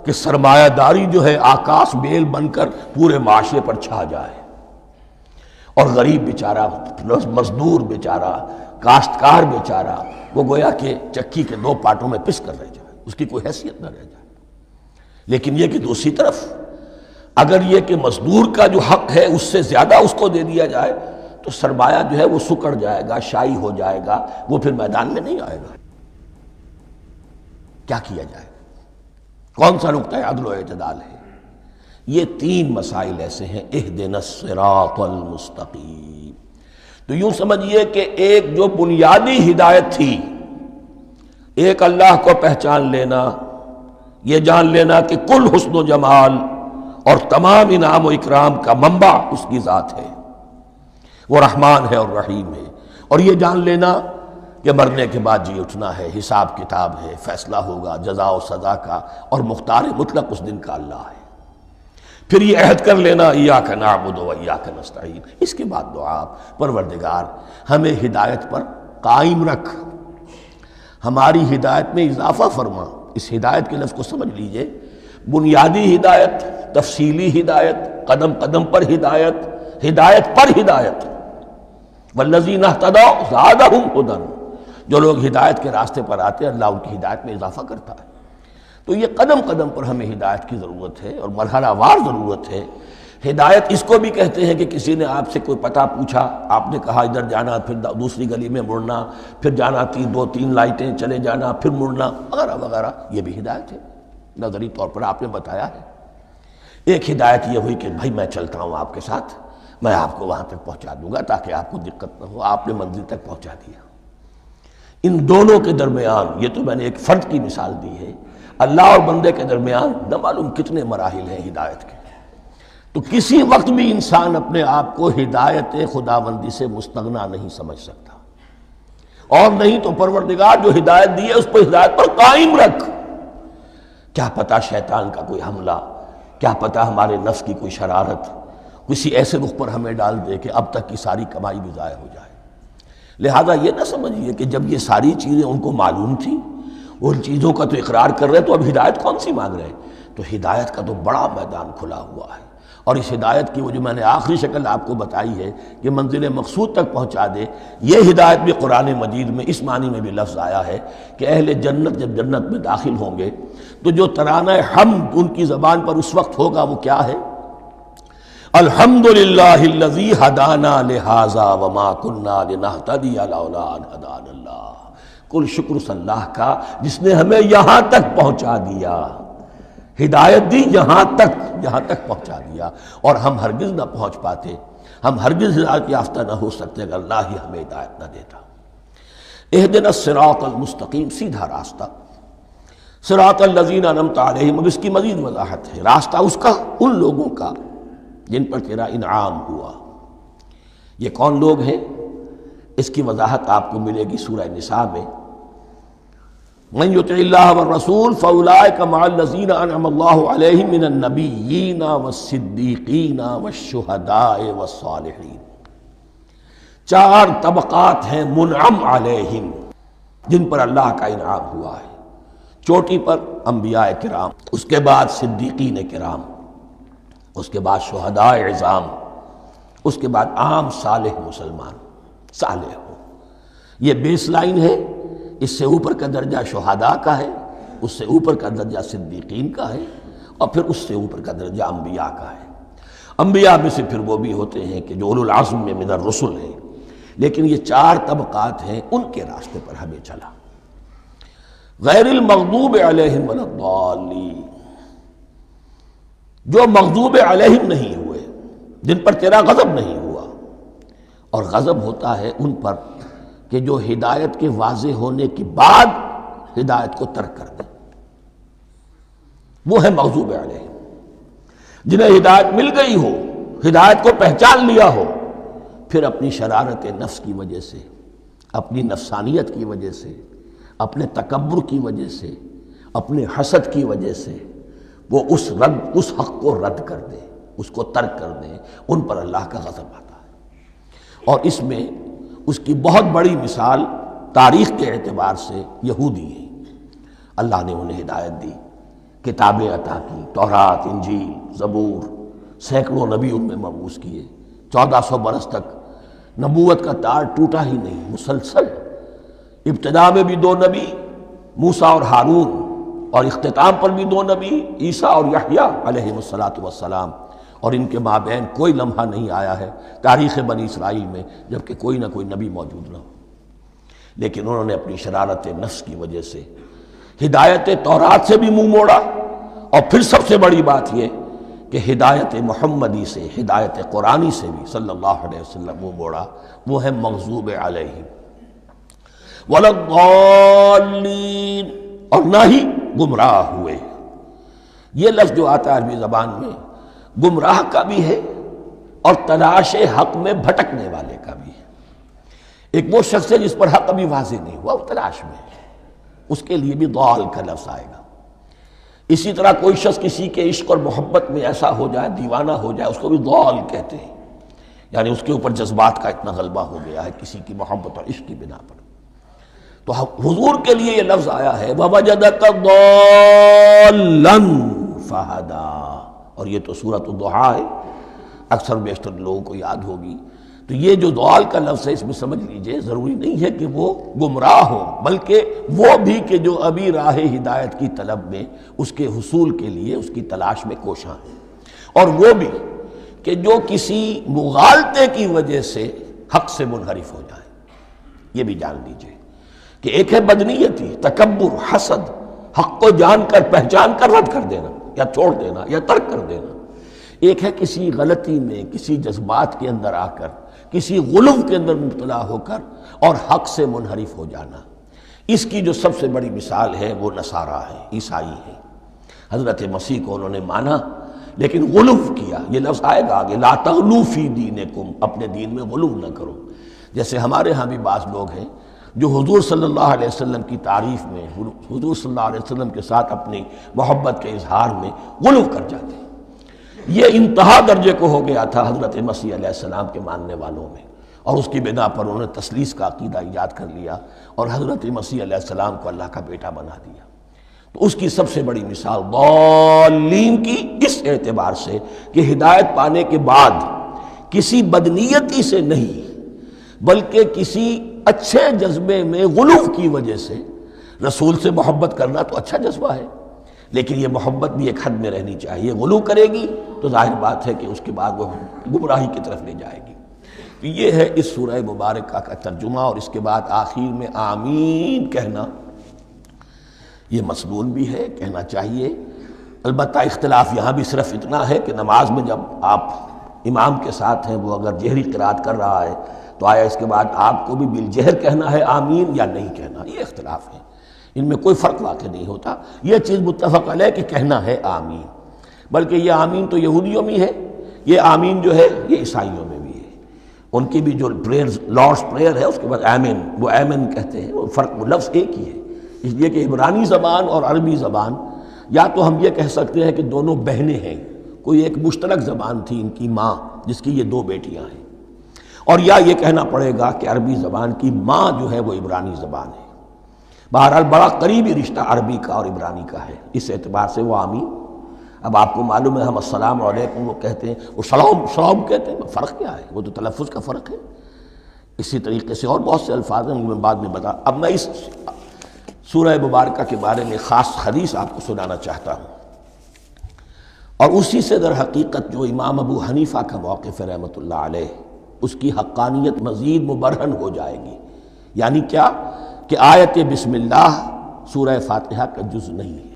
کہ سرمایہ داری جو ہے آکاش بیل بن کر پورے معاشرے پر چھا جائے، اور غریب بیچارہ، مزدور بیچارہ، کاشتکار بیچارہ وہ گویا کہ چکی کے دو پارٹوں میں پس کر رہ جائے، اس کی کوئی حیثیت نہ رہ جائے۔ لیکن یہ کہ دوسری طرف اگر یہ کہ مزدور کا جو حق ہے اس سے زیادہ اس کو دے دیا جائے تو سرمایہ جو ہے وہ سکڑ جائے گا، شائی ہو جائے گا، وہ پھر میدان میں نہیں آئے گا۔ کیا کیا جائے؟ کون سا نقطہ عدل و اعتدال ہے؟ یہ تین مسائل ایسے ہیں، اہدنا الصراط المستقیم۔ تو یوں سمجھیے کہ ایک جو بنیادی ہدایت تھی، ایک اللہ کو پہچان لینا، یہ جان لینا کہ کل حسن و جمال اور تمام انعام و اکرام کا منبع اس کی ذات ہے، وہ رحمان ہے اور رحیم ہے، اور یہ جان لینا کہ مرنے کے بعد جی اٹھنا ہے، حساب کتاب ہے، فیصلہ ہوگا جزا و سزا کا، اور مختار مطلق اس دن کا اللہ ہے۔ پھر یہ عہد کر لینا ایاک نعبد و ایاک نستعین۔ اس کے بعد دعا، پروردگار ہمیں ہدایت پر قائم رکھ، ہماری ہدایت میں اضافہ فرما۔ اس ہدایت کے لفظ کو سمجھ لیجئے، بنیادی ہدایت، تفصیلی ہدایت، قدم قدم پر ہدایت، ہدایت پر ہدایت۔ والذین اہتدوا زادہم ھدی، جو لوگ ہدایت کے راستے پر آتے ہیں اللہ ان کی ہدایت میں اضافہ کرتا ہے۔ تو یہ قدم قدم پر ہمیں ہدایت کی ضرورت ہے اور مرحلہ وار ضرورت ہے۔ ہدایت اس کو بھی کہتے ہیں کہ کسی نے آپ سے کوئی پتہ پوچھا، آپ نے کہا ادھر جانا، پھر دوسری گلی میں مڑنا، پھر جانا دو تین لائٹیں چلے جانا، پھر مڑنا، وغیرہ وغیرہ، یہ بھی ہدایت ہے، نظری طور پر آپ نے بتایا ہے۔ ایک ہدایت یہ ہوئی کہ بھائی میں چلتا ہوں آپ کے ساتھ، میں آپ کو وہاں تک پہنچا دوں گا تاکہ آپ کو دقت نہ ہو، آپ نے منزل تک پہنچا دیا۔ ان دونوں کے درمیان، یہ تو میں نے ایک فرد کی مثال دی ہے، اللہ اور بندے کے درمیان نہ معلوم کتنے مراحل ہیں ہدایت کے۔ تو کسی وقت بھی انسان اپنے آپ کو ہدایت خداوندی سے مستغنا نہیں سمجھ سکتا، اور نہیں تو پروردگار جو ہدایت دی ہے اس پر ہدایت پر قائم رکھ۔ کیا پتہ شیطان کا کوئی حملہ، کیا پتہ ہمارے نفس کی کوئی شرارت کسی ایسے رخ پر ہمیں ڈال دے کہ اب تک کی ساری کمائی بھی ضائع ہو جائے۔ لہذا یہ نہ سمجھیے کہ جب یہ ساری چیزیں ان کو معلوم تھی، ان چیزوں کا تو اقرار کر رہے، تو اب ہدایت کون سی مانگ رہے ہیں؟ تو ہدایت کا تو بڑا میدان کھلا ہوا ہے، اور اس ہدایت کی وہ جو میں نے آخری شکل آپ کو بتائی ہے کہ منزل مقصود تک پہنچا دے، یہ ہدایت بھی قرآن مجید میں اس معنی میں بھی لفظ آیا ہے کہ اہل جنت جب جنت میں داخل ہوں گے تو جو ترانہ حمد ان کی زبان پر اس وقت ہوگا وہ کیا ہے؟ الحمدللہ الذی ہدانا لہذا وما کنا لنہتدی لولا ان ہدانا اللہ، کل شکر اس اللہ کا جس نے ہمیں یہاں تک پہنچا دیا، ہدایت دی یہاں تک پہنچا دیا، اور ہم ہرگز نہ پہنچ پاتے، ہم ہرگز ہدایت یافتہ نہ ہو سکتے اگر اللہ ہی ہمیں ہدایت نہ دیتا۔ اہدنا الصراط المستقیم، سیدھا راستہ، صراط الذین انعمت علیہم، اب اس کی مزید وضاحت ہے، راستہ اس کا ان لوگوں کا جن پر تیرا انعام ہوا۔ یہ کون لوگ ہیں؟ اس کی وضاحت آپ کو ملے گی سورہ نساء میں، من یطع اللہ والرسول فاولئک مع الذین انعم اللہ علیہم من النبیین والصدیقین والشہداء والصالحین۔ چار طبقات ہیں منعم علیہم جن پر اللہ کا انعام ہوا ہے۔ چوٹی پر انبیاء کرام، اس کے بعد صدیقین کرام، اس کے بعد شہداء عظام، اس کے بعد عام صالح مسلمان، صالح ہو۔ یہ بیس لائن ہے، اس سے اوپر کا درجہ شہداء کا ہے، اس سے اوپر کا درجہ صدیقین کا ہے، اور پھر اس سے اوپر کا درجہ انبیاء کا ہے۔ انبیاء میں سے پھر وہ بھی ہوتے ہیں کہ جو اولو العزم میں من الرسل ہیں، لیکن یہ چار طبقات ہیں، ان کے راستے پر ہمیں چلا۔ غیر المغضوب علیہم ولا الضالین، جو مغضوب علیہم نہیں ہوئے، جن پر تیرا غضب نہیں ہوا، اور غضب ہوتا ہے ان پر کہ جو ہدایت کے واضح ہونے کے بعد ہدایت کو ترک کر دیں، وہ ہے مغضوب علیہم۔ جنہیں ہدایت مل گئی ہو، ہدایت کو پہچان لیا ہو، پھر اپنی شرارت نفس کی وجہ سے، اپنی نفسانیت کی وجہ سے، اپنے تکبر کی وجہ سے، اپنے حسد کی وجہ سے وہ اس حق کو رد کر دیں، اس کو ترک کر دیں، ان پر اللہ کا غضب آتا ہے۔ اور اس میں اس کی بہت بڑی مثال تاریخ کے اعتبار سے یہودی ہیں۔ اللہ نے انہیں ہدایت دی، کتابیں عطا کی، تورات، انجیل، زبور، سینکڑوں نبی ان میں مبعوث کیے، 1400 برس تک نبوت کا تار ٹوٹا ہی نہیں، مسلسل۔ ابتدا میں بھی 2 نبی، موسیٰ اور ہارون، اور اختتام پر بھی 2 نبی، عیسیٰ اور یحییٰ علیہم السلام، اور ان کے مابین کوئی لمحہ نہیں آیا ہے تاریخ بنی اسرائیل میں جبکہ کوئی نہ کوئی نبی موجود نہ ہو۔ لیکن انہوں نے اپنی شرارت نفس کی وجہ سے ہدایت تورات سے بھی منہ موڑا، اور پھر سب سے بڑی بات یہ کہ ہدایت محمدی سے، ہدایت قرآنی سے بھی صلی اللہ علیہ وسلم منہ موڑا، وہ ہے مغضوب علیہم ولا الضالین، اور نہ ہی گمراہ ہوئے۔ یہ لفظ جو آتا ہے عربی زبان میں، گمراہ کا بھی ہے اور تلاش حق میں بھٹکنے والے کا بھی ہے۔ ایک وہ شخص ہے جس پر حق ابھی واضح نہیں ہوا، وہ تلاش میں ہے، اس کے لیے بھی ضال کا لفظ آئے گا۔ اسی طرح کوئی شخص کسی کے عشق اور محبت میں ایسا ہو جائے، دیوانہ ہو جائے، اس کو بھی ضال کہتے ہیں، یعنی اس کے اوپر جذبات کا اتنا غلبہ ہو گیا ہے کسی کی محبت اور عشق کی بنا پر۔ تو حضور کے لیے یہ لفظ آیا ہے وَوَجَدَكَ ضَالًّا فَهَدَىٰ، اور یہ تو سورۃ الضحیٰ ہے، اکثر بیشتر لوگوں کو یاد ہوگی۔ تو یہ جو ضال کا لفظ ہے، اس میں سمجھ لیجئے ضروری نہیں ہے کہ وہ گمراہ ہو، بلکہ وہ بھی کہ جو ابھی راہ ہدایت کی طلب میں، اس کے حصول کے لیے اس کی تلاش میں کوشاں ہیں، اور وہ بھی کہ جو کسی مغالطے کی وجہ سے حق سے منحرف ہو جائے۔ یہ بھی جان لیجئے کہ ایک ہے بدنیتی، تکبر، حسد، حق کو جان کر پہچان کر رد کر دینا یا چھوڑ دینا یا ترک کر دینا۔ ایک ہے کسی غلطی میں، کسی جذبات کے اندر آ کر، کسی غلو کے اندر مبتلا ہو کر اور حق سے منحرف ہو جانا۔ اس کی جو سب سے بڑی مثال ہے وہ نصارہ ہے، عیسائی ہے۔ حضرت مسیح کو انہوں نے مانا لیکن غلو کیا، یہ لفظ آئے گا آگے، لا تغلو فی دینکم، اپنے دین میں غلو نہ کرو۔ جیسے ہمارے ہاں بھی بعض لوگ ہیں جو حضور صلی اللہ علیہ وسلم کی تعریف میں، حضور صلی اللہ علیہ وسلم کے ساتھ اپنی محبت کے اظہار میں غلو کر جاتے ہیں۔ یہ انتہا درجے کو ہو گیا تھا حضرت مسیح علیہ السلام کے ماننے والوں میں، اور اس کی بنا پر انہوں نے تثلیث کا عقیدہ ایجاد کر لیا اور حضرت مسیح علیہ السلام کو اللہ کا بیٹا بنا دیا۔ تو اس کی سب سے بڑی مثال ضالین کی اس اعتبار سے کہ ہدایت پانے کے بعد کسی بدنیتی سے نہیں بلکہ کسی اچھے جذبے میں غلو کی وجہ سے، رسول سے محبت کرنا تو اچھا جذبہ ہے، لیکن یہ محبت بھی ایک حد میں رہنی چاہیے. غلو کرے گی تو ظاہر بات ہے کہ اس کے بعد وہ گمراہی کی طرف لے جائے گی. تو یہ ہے اس سورہ مبارکہ کا ترجمہ. اور اس کے بعد آخر میں آمین کہنا یہ مسنون بھی ہے، کہنا چاہیے. البتہ اختلاف یہاں بھی صرف اتنا ہے کہ نماز میں جب آپ امام کے ساتھ ہیں، وہ اگر جہری قرات کر رہا ہے تو آیا اس کے بعد آپ کو بھی بالجہر کہنا ہے آمین یا نہیں کہنا. یہ اختلاف ہے، ان میں کوئی فرق واقع نہیں ہوتا. یہ چیز متفق علیہ کہ کہنا ہے آمین. بلکہ یہ آمین تو یہودیوں میں ہے، یہ آمین جو ہے یہ عیسائیوں میں بھی ہے. ان کی بھی جو پریئر لارڈس پریئر ہے اس کے بعد آمین، وہ آمین کہتے ہیں. وہ فرق، وہ لفظ ایک ہی ہے. اس لیے کہ عبرانی زبان اور عربی زبان، یا تو ہم یہ کہہ سکتے ہیں کہ دونوں بہنیں ہیں، کوئی ایک مشترک زبان تھی ان کی ماں جس کی یہ دو بیٹیاں ہیں، اور یا یہ کہنا پڑے گا کہ عربی زبان کی ماں جو ہے وہ عبرانی زبان ہے. بہرحال بڑا قریبی رشتہ عربی کا اور عبرانی کا ہے، اس اعتبار سے وہ آمین. اب آپ کو معلوم ہے ہم السلام علیکم وہ کہتے ہیں، وہ سلام کہتے ہیں. فرق کیا ہے؟ وہ تو تلفظ کا فرق ہے. اسی طریقے سے اور بہت سے الفاظ ہیں، میں بعد میں بتا. اب میں اس سورہ مبارکہ کے بارے میں خاص حدیث آپ کو سنانا چاہتا ہوں، اور اسی سے در حقیقت جو امام ابو حنیفہ کا موقف ہے رحمۃ اللہ علیہ، اس کی حقانیت مزید مبرہن ہو جائے گی. یعنی کیا کہ آیت بسم اللہ سورہ فاتحہ کا جز نہیں ہے.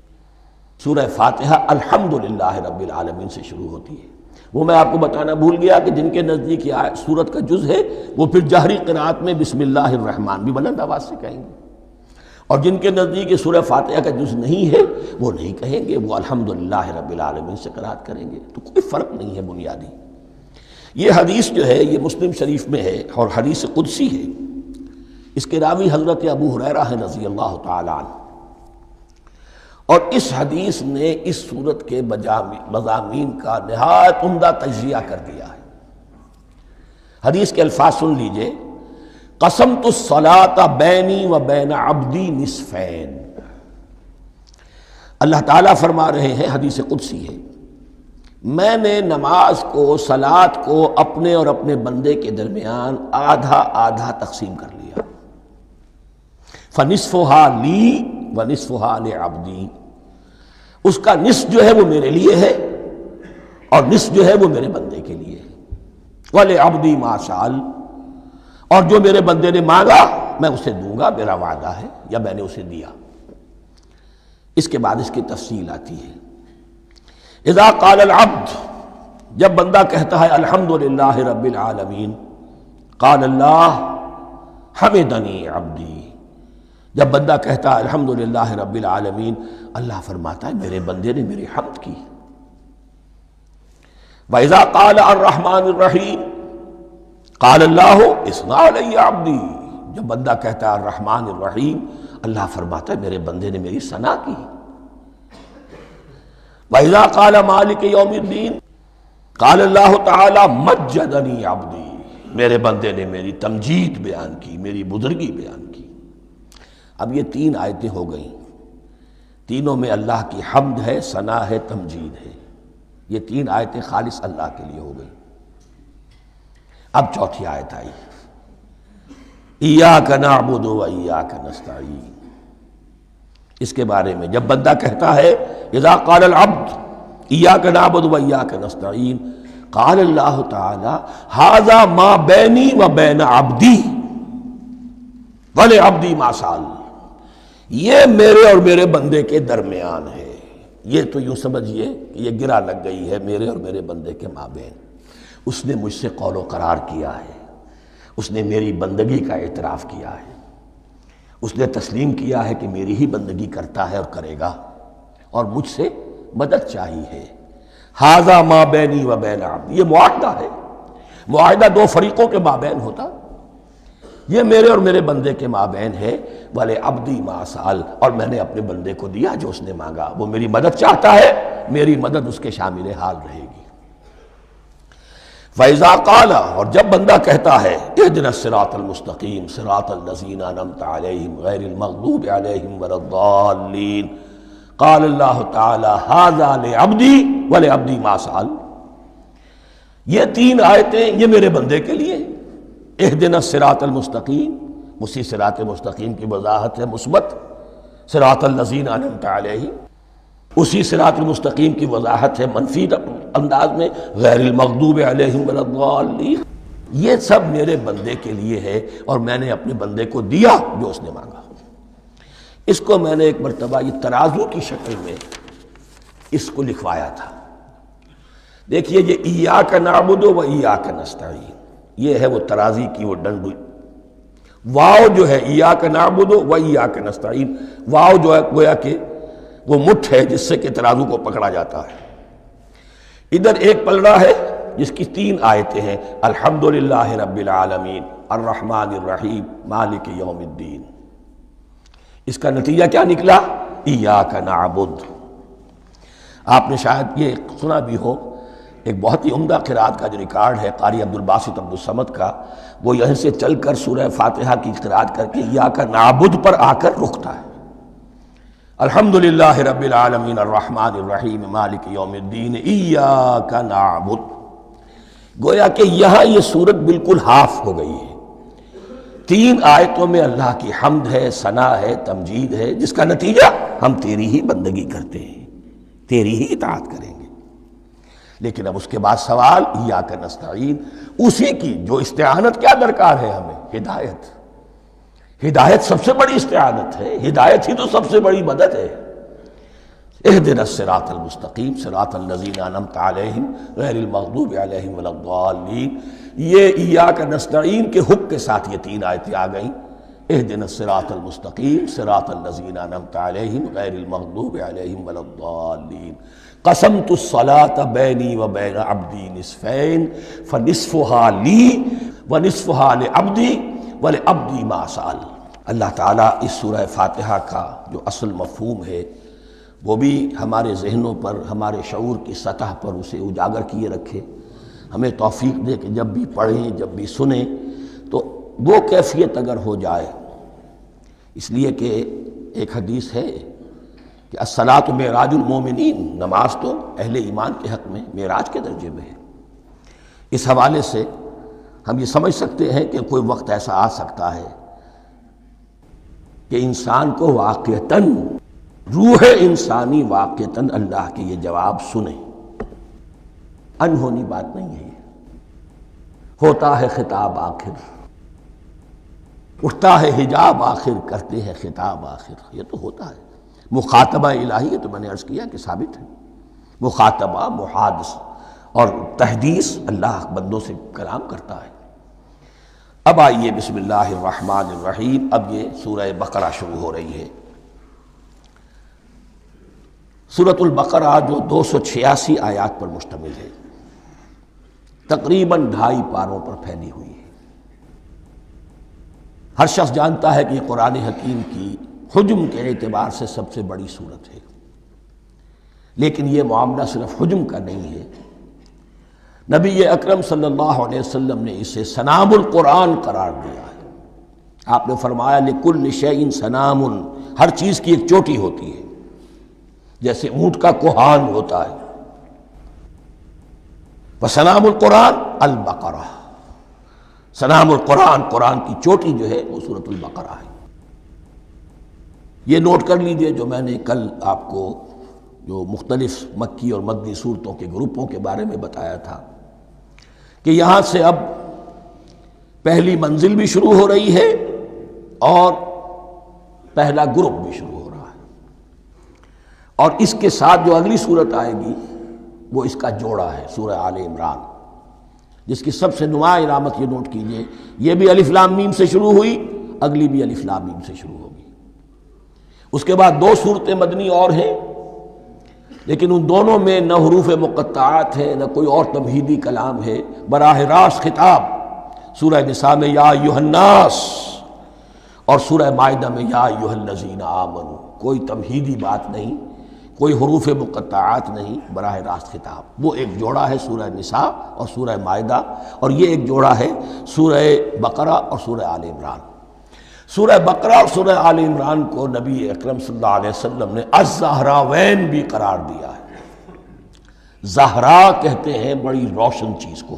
سورہ فاتحہ الحمدللہ رب العالمین سے شروع ہوتی ہے. وہ میں آپ کو بتانا بھول گیا کہ جن کے نزدیک یہ سورت کا جز ہے وہ پھر جہری قرات میں بسم اللہ الرحمن بھی بلند آواز سے کہیں گے، اور جن کے نزدیک یہ سورہ فاتحہ کا جز نہیں ہے وہ نہیں کہیں گے، وہ الحمدللہ رب العالمین سے قرات کریں گے. تو کوئی فرق نہیں ہے بنیادی. یہ حدیث جو ہے یہ مسلم شریف میں ہے اور حدیث قدسی ہے. اس کے راوی حضرت ابو ہریرہ ہیں رضی اللہ تعالیٰ عنہ، اور اس حدیث نے اس سورت کے مضامین کا نہایت عمدہ تجزیہ کر دیا ہے. حدیث کے الفاظ سن لیجئے. قسمت الصلاۃ بینی و بین عبدی نصفین. اللہ تعالیٰ فرما رہے ہیں، حدیث قدسی ہے، میں نے نماز کو، صلاۃ کو اپنے اور اپنے بندے کے درمیان آدھا آدھا تقسیم کر لیا. فنصفها لی ونصفها لعبدی. اس کا نصف جو ہے وہ میرے لیے ہے اور نصف جو ہے وہ میرے بندے کے لیے ہے. وَلِعَبْدِي مَا سَأَلَ. اور جو میرے بندے نے مانگا میں اسے دوں گا، میرا وعدہ ہے، یا میں نے اسے دیا. اس کے بعد اس کی تفصیل آتی ہے. اذا قال العبد، جب بندہ کہتا ہے الحمدللہ رب العالمین، قال اللہ حمدنی عبدی. جب بندہ کہتا ہے الحمدللہ رب العالمین، اللہ فرماتا ہے میرے بندے نے میری حمد کی. وَإِذَا قَالَ الرَّحْمَنِ الرَّحِيمِ قَالَ اللَّهُ اثْنَىٰ عَلَيَّ عَبْدِي. جب بندہ کہتا ہے الرحمن الرحیم، اللہ فرماتا ہے میرے بندے نے میری ثنا کی. وَإِذَا قَالَ مَالِكِ يَوْمِ الدِّينِ قَالَ اللَّهُ تَعَالَى مَجَّدَنِي عَبْدِي. میرے بندے نے میری تمجید بیان کی، میری بزرگی بیان کی. اب یہ تین آیتیں ہو گئیں، تینوں میں اللہ کی حمد ہے، ثنا ہے، تمجید ہے. یہ تین آیتیں خالص اللہ کے لیے ہو گئیں. اب چوتھی آیت آئی، ایاک نعبد و ایاک نستعین. اس کے بارے میں جب بندہ کہتا ہے اذا قال العبد ایاک نعبد و ایاک نستعین، قال اللہ تعالی ھذا ما بینی و بین عبدی ولعبدی ما سأل. یہ میرے اور میرے بندے کے درمیان ہے. یہ تو یوں سمجھیے کہ یہ گرہ لگ گئی ہے میرے اور میرے بندے کے مابین. اس نے مجھ سے قول و قرار کیا ہے، اس نے میری بندگی کا اعتراف کیا ہے، اس نے تسلیم کیا ہے کہ میری ہی بندگی کرتا ہے اور کرے گا، اور مجھ سے مدد چاہیے ہے. ھذا ما بینی و بین عبدی. یہ معاہدہ ہے. معاہدہ دو فریقوں کے مابین ہوتا، یہ میرے اور میرے بندے کے مابین ہے. والے عبدی ما سأل، اور میں نے اپنے بندے کو دیا جو اس نے مانگا. وہ میری مدد چاہتا ہے، میری مدد اس کے شامل حال رہے گی. فَإِذَا قَالَ، اور جب بندہ کہتا ہے اهْدِنَا الصِّرَاطَ الْمُسْتَقِيمَ صِرَاطَ الَّذِينَ أَنْعَمْتَ عَلَيْهِمْ غَيْرِ الْمَغْضُوبِ عَلَيْهِمْ وَلَا الضَّالِّينَ، قَالَ اللَّهُ تَعَالَى هَذَا لِعَبْدِي وَلِعَبْدِي مَا سَأَلَ. یہ تین آیتیں یہ میرے بندے کے لیے. اهْدِنَا الصِّرَاطَ الْمُسْتَقِيمَ، اسی صراط مستقیم کی وضاحت ہے مثبت. صراط الذین انعمت علیہم، اسی صراط المستقیم کی وضاحت ہے منفی انداز میں، غیر المغضوب علیہم ولا الضالین۔ یہ سب میرے بندے کے لیے ہے، اور میں نے اپنے بندے کو دیا جو اس نے مانگا۔ اس کو میں نے ایک مرتبہ یہ ترازو کی شکل میں اس کو لکھوایا تھا۔ دیکھیے یہ ایاک نعبد و ایاک نستعین، یہ ہے وہ ترازی کی وہ ڈنڈی۔ واو جو ہے ایاک نعبد و ایاک نستعین، واو جو ہے گویا کہ وہ مٹھ ہے جس سے کہ ترازو کو پکڑا جاتا ہے۔ ادھر ایک پلڑا ہے جس کی 3 آیتیں ہیں، الحمدللہ رب العالمین الرحمن الرحیم مالک یوم الدین۔ اس کا نتیجہ کیا نکلا؟ ایاک نعبد۔ آپ نے شاید یہ سنا بھی ہو، ایک بہت ہی عمدہ قرات کا جو ریکارڈ ہے قاری عبدالباسط عبدالصمد کا، وہ یہیں سے چل کر سورہ فاتحہ کی قرات کر کے ایاک نعبد پر آ کر رکتا ہے۔ الحمدللہ رب العالمین الرحمن الرحیم مالک یوم الدین ایاک نعبد۔ گویا کہ یہاں یہ صورت بالکل ہاف ہو گئی ہے۔ 3 آیتوں میں اللہ کی حمد ہے، ثنا ہے، تمجید ہے، جس کا نتیجہ ہم تیری ہی بندگی کرتے ہیں، تیری ہی اطاعت کریں گے۔ لیکن اب اس کے بعد سوال ایاک نستعین، اسی کی جو استعانت کیا درکار ہے ہمیں؟ ہدایت۔ ہدایت سب سے بڑی استعانت ہے، ہدایت ہی تو سب سے بڑی مدد ہے۔ اہدنا الصراط المستقیم صراط الذین انعمت علیہم غیر المغضوب علیہم ولا الضالین۔ یہ ایاک نستعین کے حق کے ساتھ یہ 3 آیتیں آ گئیں، اہدنا الصراط المستقیم صراط الذین انعمت علیہم غیر المغضوب علیہم ولا الضالین۔ قسمت الصلاۃ بینی و بین عبدی نصفین فنصفها لی ونصفها لعبدی ولعبدی ما سأل۔ اللہ تعالیٰ اس سورہ فاتحہ کا جو اصل مفہوم ہے وہ بھی ہمارے ذہنوں پر، ہمارے شعور کی سطح پر اسے اجاگر کیے رکھے، ہمیں توفیق دے کہ جب بھی پڑھیں، جب بھی سنیں تو وہ کیفیت اگر ہو جائے۔ اس لیے کہ ایک حدیث ہے کہ الصلاۃ معراج المومنین، نماز تو اہل ایمان کے حق میں معراج کے درجے میں ہے۔ اس حوالے سے ہم یہ سمجھ سکتے ہیں کہ کوئی وقت ایسا آ سکتا ہے کہ انسان کو واقعتاً، روح انسانی واقعتاً اللہ کے یہ جواب سنے۔ انہونی بات نہیں ہے، ہوتا ہے خطاب آخر، اٹھتا ہے حجاب آخر، کرتے ہیں خطاب آخر، یہ تو ہوتا ہے۔ مخاطبہ الہی، یہ تو میں نے عرض کیا کہ ثابت ہے، مخاطبہ، محادث اور تحدیث، اللہ بندوں سے کلام کرتا ہے۔ اب آئیے بسم اللہ الرحمن الرحیم، اب یہ سورہ بقرہ شروع ہو رہی ہے۔ سورۃ البقرہ جو 286 آیات پر مشتمل ہے، تقریباً 2.5 پاروں پر پھیلی ہوئی ہے۔ ہر شخص جانتا ہے کہ یہ قرآن حکیم کی حجم کے اعتبار سے سب سے بڑی سورت ہے، لیکن یہ معاملہ صرف حجم کا نہیں ہے۔ نبی اکرم صلی اللہ علیہ وسلم نے اسے سنام القرآن قرار دیا ہے۔ آپ نے فرمایا لکل شیء سنام، ہر چیز کی ایک چوٹی ہوتی ہے، جیسے اونٹ کا کوہان ہوتا ہے۔ وسنام القرآن البقرہ، سنام القرآن، قرآن کی چوٹی جو ہے وہ سورۃ البقرہ ہے۔ یہ نوٹ کر لیجئے جو میں نے کل آپ کو جو مختلف مکی اور مدنی صورتوں کے گروپوں کے بارے میں بتایا تھا کہ یہاں سے اب پہلی منزل بھی شروع ہو رہی ہے اور پہلا گروپ بھی شروع ہو رہا ہے، اور اس کے ساتھ جو اگلی صورت آئے گی وہ اس کا جوڑا ہے، سورہ آل عمران، جس کی سب سے نمایاں علامت یہ نوٹ کیجئے، یہ بھی الف لام میم سے شروع ہوئی، اگلی بھی الف لام میم سے شروع ہوگی۔ اس کے بعد 2 صورتیں مدنی اور ہیں، لیکن ان دونوں میں نہ حروف مقطعات ہے، نہ کوئی اور تمہیدی کلام ہے، براہ راست خطاب سورہ نساء میں یا ایھا الناس اور سورہ مائدہ میں یا ایھا الذین آمنوا، کوئی تمہیدی بات نہیں، کوئی حروف مقطعات نہیں، براہ راست خطاب۔ وہ ایک جوڑا ہے سورہ نساء اور سورہ مائدہ، اور یہ ایک جوڑا ہے سورہ بقرہ اور سورہ آل عمران۔ سورہ بقرہ اور سورہ آل عمران کو نبی اکرم صلی اللہ علیہ وسلم نے الزہراوین بھی قرار دیا ہے۔ زہرا کہتے ہیں بڑی روشن چیز کو،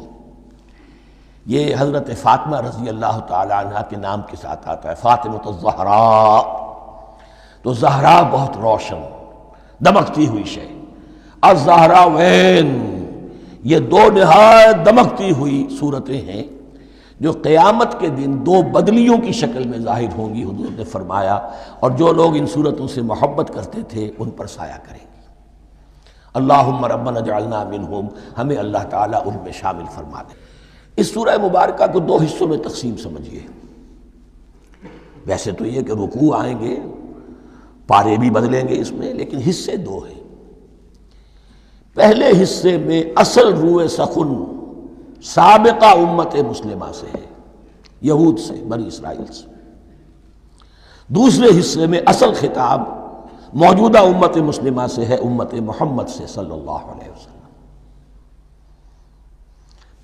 یہ حضرت فاطمہ رضی اللہ تعالی عنہ کے نام کے ساتھ آتا ہے، فاطمۃ الزہراء، تو زہرا بہت روشن، دمکتی ہوئی شے۔ الزہراوین، یہ دو نہایت دمکتی ہوئی صورتیں ہیں جو قیامت کے دن دو بدلیوں کی شکل میں ظاہر ہوں گی، حضور نے فرمایا، اور جو لوگ ان صورتوں سے محبت کرتے تھے ان پر سایہ کریں گی۔ اللہم ربنا اجعلنا منہم، ہمیں اللہ تعالیٰ ان میں شامل فرما دے۔ اس سورہ مبارکہ کو دو حصوں میں تقسیم سمجھیے۔ ویسے تو یہ کہ رکوع آئیں گے، پارے بھی بدلیں گے اس میں، لیکن حصے دو ہیں۔ پہلے حصے میں اصل روح سخن سابقہ امت مسلمہ سے ہے، یہود سے، بنی اسرائیل سے۔ دوسرے حصے میں اصل خطاب موجودہ امت مسلمہ سے ہے، امت محمد سے صلی اللہ علیہ وسلم۔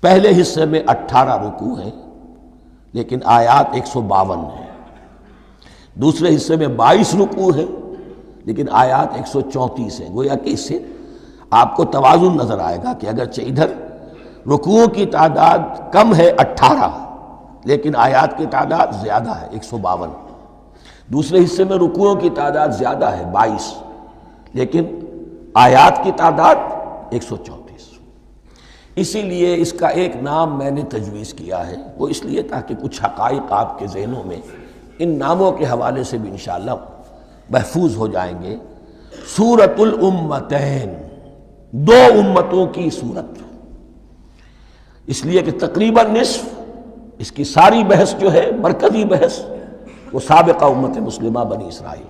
پہلے حصے میں 18 رکوع ہیں لیکن آیات 152 ہیں، دوسرے حصے میں 22 رکوع ہیں لیکن آیات 134 ہیں۔ گویا کہ اس سے آپ کو توازن نظر آئے گا کہ اگرچہ ادھر رکوعوں کی تعداد کم ہے 18 لیکن آیات کی تعداد زیادہ ہے 152، دوسرے حصے میں رکوعوں کی تعداد زیادہ ہے 22 لیکن آیات کی تعداد 134۔ اسی لیے اس کا ایک نام میں نے تجویز کیا ہے، وہ اس لیے تاکہ کچھ حقائق آپ کے ذہنوں میں ان ناموں کے حوالے سے بھی انشاءاللہ محفوظ ہو جائیں گے۔ سورۃ الامتین، دو امتوں کی صورت، اس لیے کہ تقریباً نصف اس کی ساری بحث جو ہے، مرکزی بحث، وہ سابقہ امت مسلمہ بنی اسرائیل،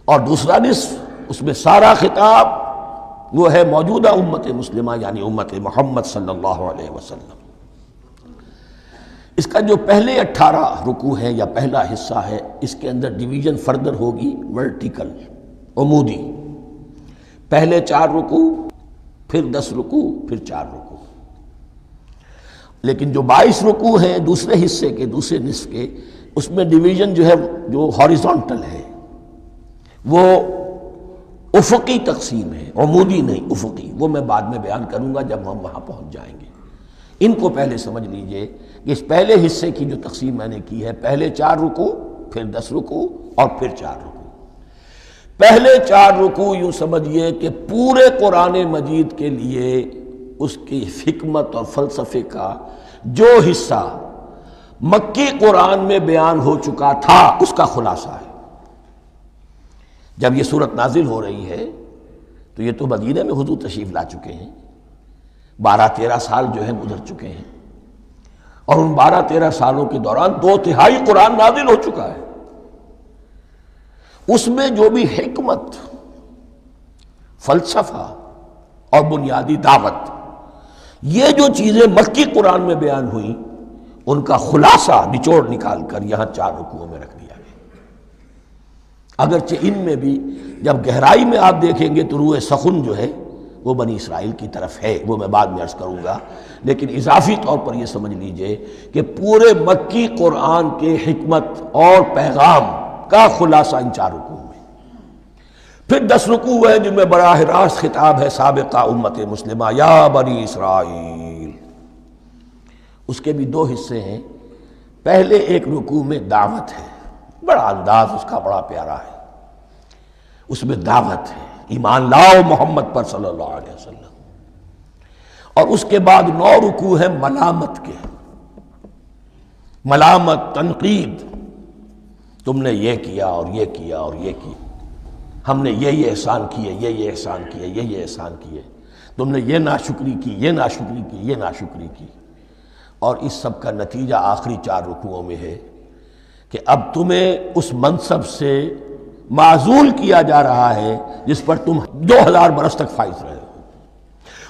اور دوسرا نصف اس میں سارا خطاب وہ ہے موجودہ امت مسلمہ یعنی امت محمد صلی اللہ علیہ وسلم۔ اس کا جو پہلے 18 رکوع ہے یا پہلا حصہ ہے، اس کے اندر ڈویژن فردر ہوگی ورٹیکل، عمودی، پہلے 4 رکوع، پھر 10 رکوع، پھر 4 رکوع۔ لیکن جو 22 رکوع ہیں دوسرے حصے کے، دوسرے نصف کے، اس میں ڈویژن جو ہے جو ہاریزونٹل ہے، وہ افقی تقسیم ہے، عمودی نہیں، افقی۔ وہ میں بعد میں بیان کروں گا جب ہم وہاں پہنچ جائیں گے۔ ان کو پہلے سمجھ لیجئے کہ اس پہلے حصے کی جو تقسیم میں نے کی ہے، پہلے 4 رکوع، پھر 10 رکوع اور پھر 4 رکوع۔ پہلے 4 رکوع یوں سمجھیے کہ پورے قرآن مجید کے لیے اس کی حکمت اور فلسفے کا جو حصہ مکی قرآن میں بیان ہو چکا تھا اس کا خلاصہ ہے۔ جب یہ صورت نازل ہو رہی ہے تو یہ تو مدینہ میں حضور تشریف لا چکے ہیں، 12-13 سال جو ہیں گزر چکے ہیں، اور ان 12-13 سالوں کے دوران 2/3 قرآن نازل ہو چکا ہے۔ اس میں جو بھی حکمت، فلسفہ اور بنیادی دعوت، یہ جو چیزیں مکی قرآن میں بیان ہوئیں، ان کا خلاصہ نچوڑ نکال کر یہاں 4 رکوعوں میں رکھ دیا گیا۔ اگرچہ ان میں بھی جب گہرائی میں آپ دیکھیں گے تو روح سخن جو ہے وہ بنی اسرائیل کی طرف ہے، وہ میں بعد میں عرض کروں گا، لیکن اضافی طور پر یہ سمجھ لیجئے کہ پورے مکی قرآن کے حکمت اور پیغام کا خلاصہ ان 4 رکوعوں میں۔ پھر 10 رکوع ہے جن میں براہ راست خطاب ہے سابقہ امت مسلمہ، یا بنی اسرائیل۔ اس کے بھی 2 حصے ہیں۔ پہلے ایک رکوع میں دعوت ہے، بڑا انداز اس کا بڑا پیارا ہے، اس میں دعوت ہے، ایمان لاؤ محمد پر صلی اللہ علیہ وسلم۔ اور اس کے بعد 9 رکوع ہیں ملامت کے، ملامت، تنقید، تم نے یہ کیا اور یہ کیا اور یہ کیا، ہم نے یہ احسان کیے، یہ احسان کیے، یہ احسان کیے، تم نے یہ ناشکری کی، یہ ناشکری کی، یہ ناشکری کی۔ اور اس سب کا نتیجہ آخری 4 رکوعوں میں ہے کہ اب تمہیں اس منصب سے معزول کیا جا رہا ہے جس پر تم 2000 برس تک فائز رہے ہو،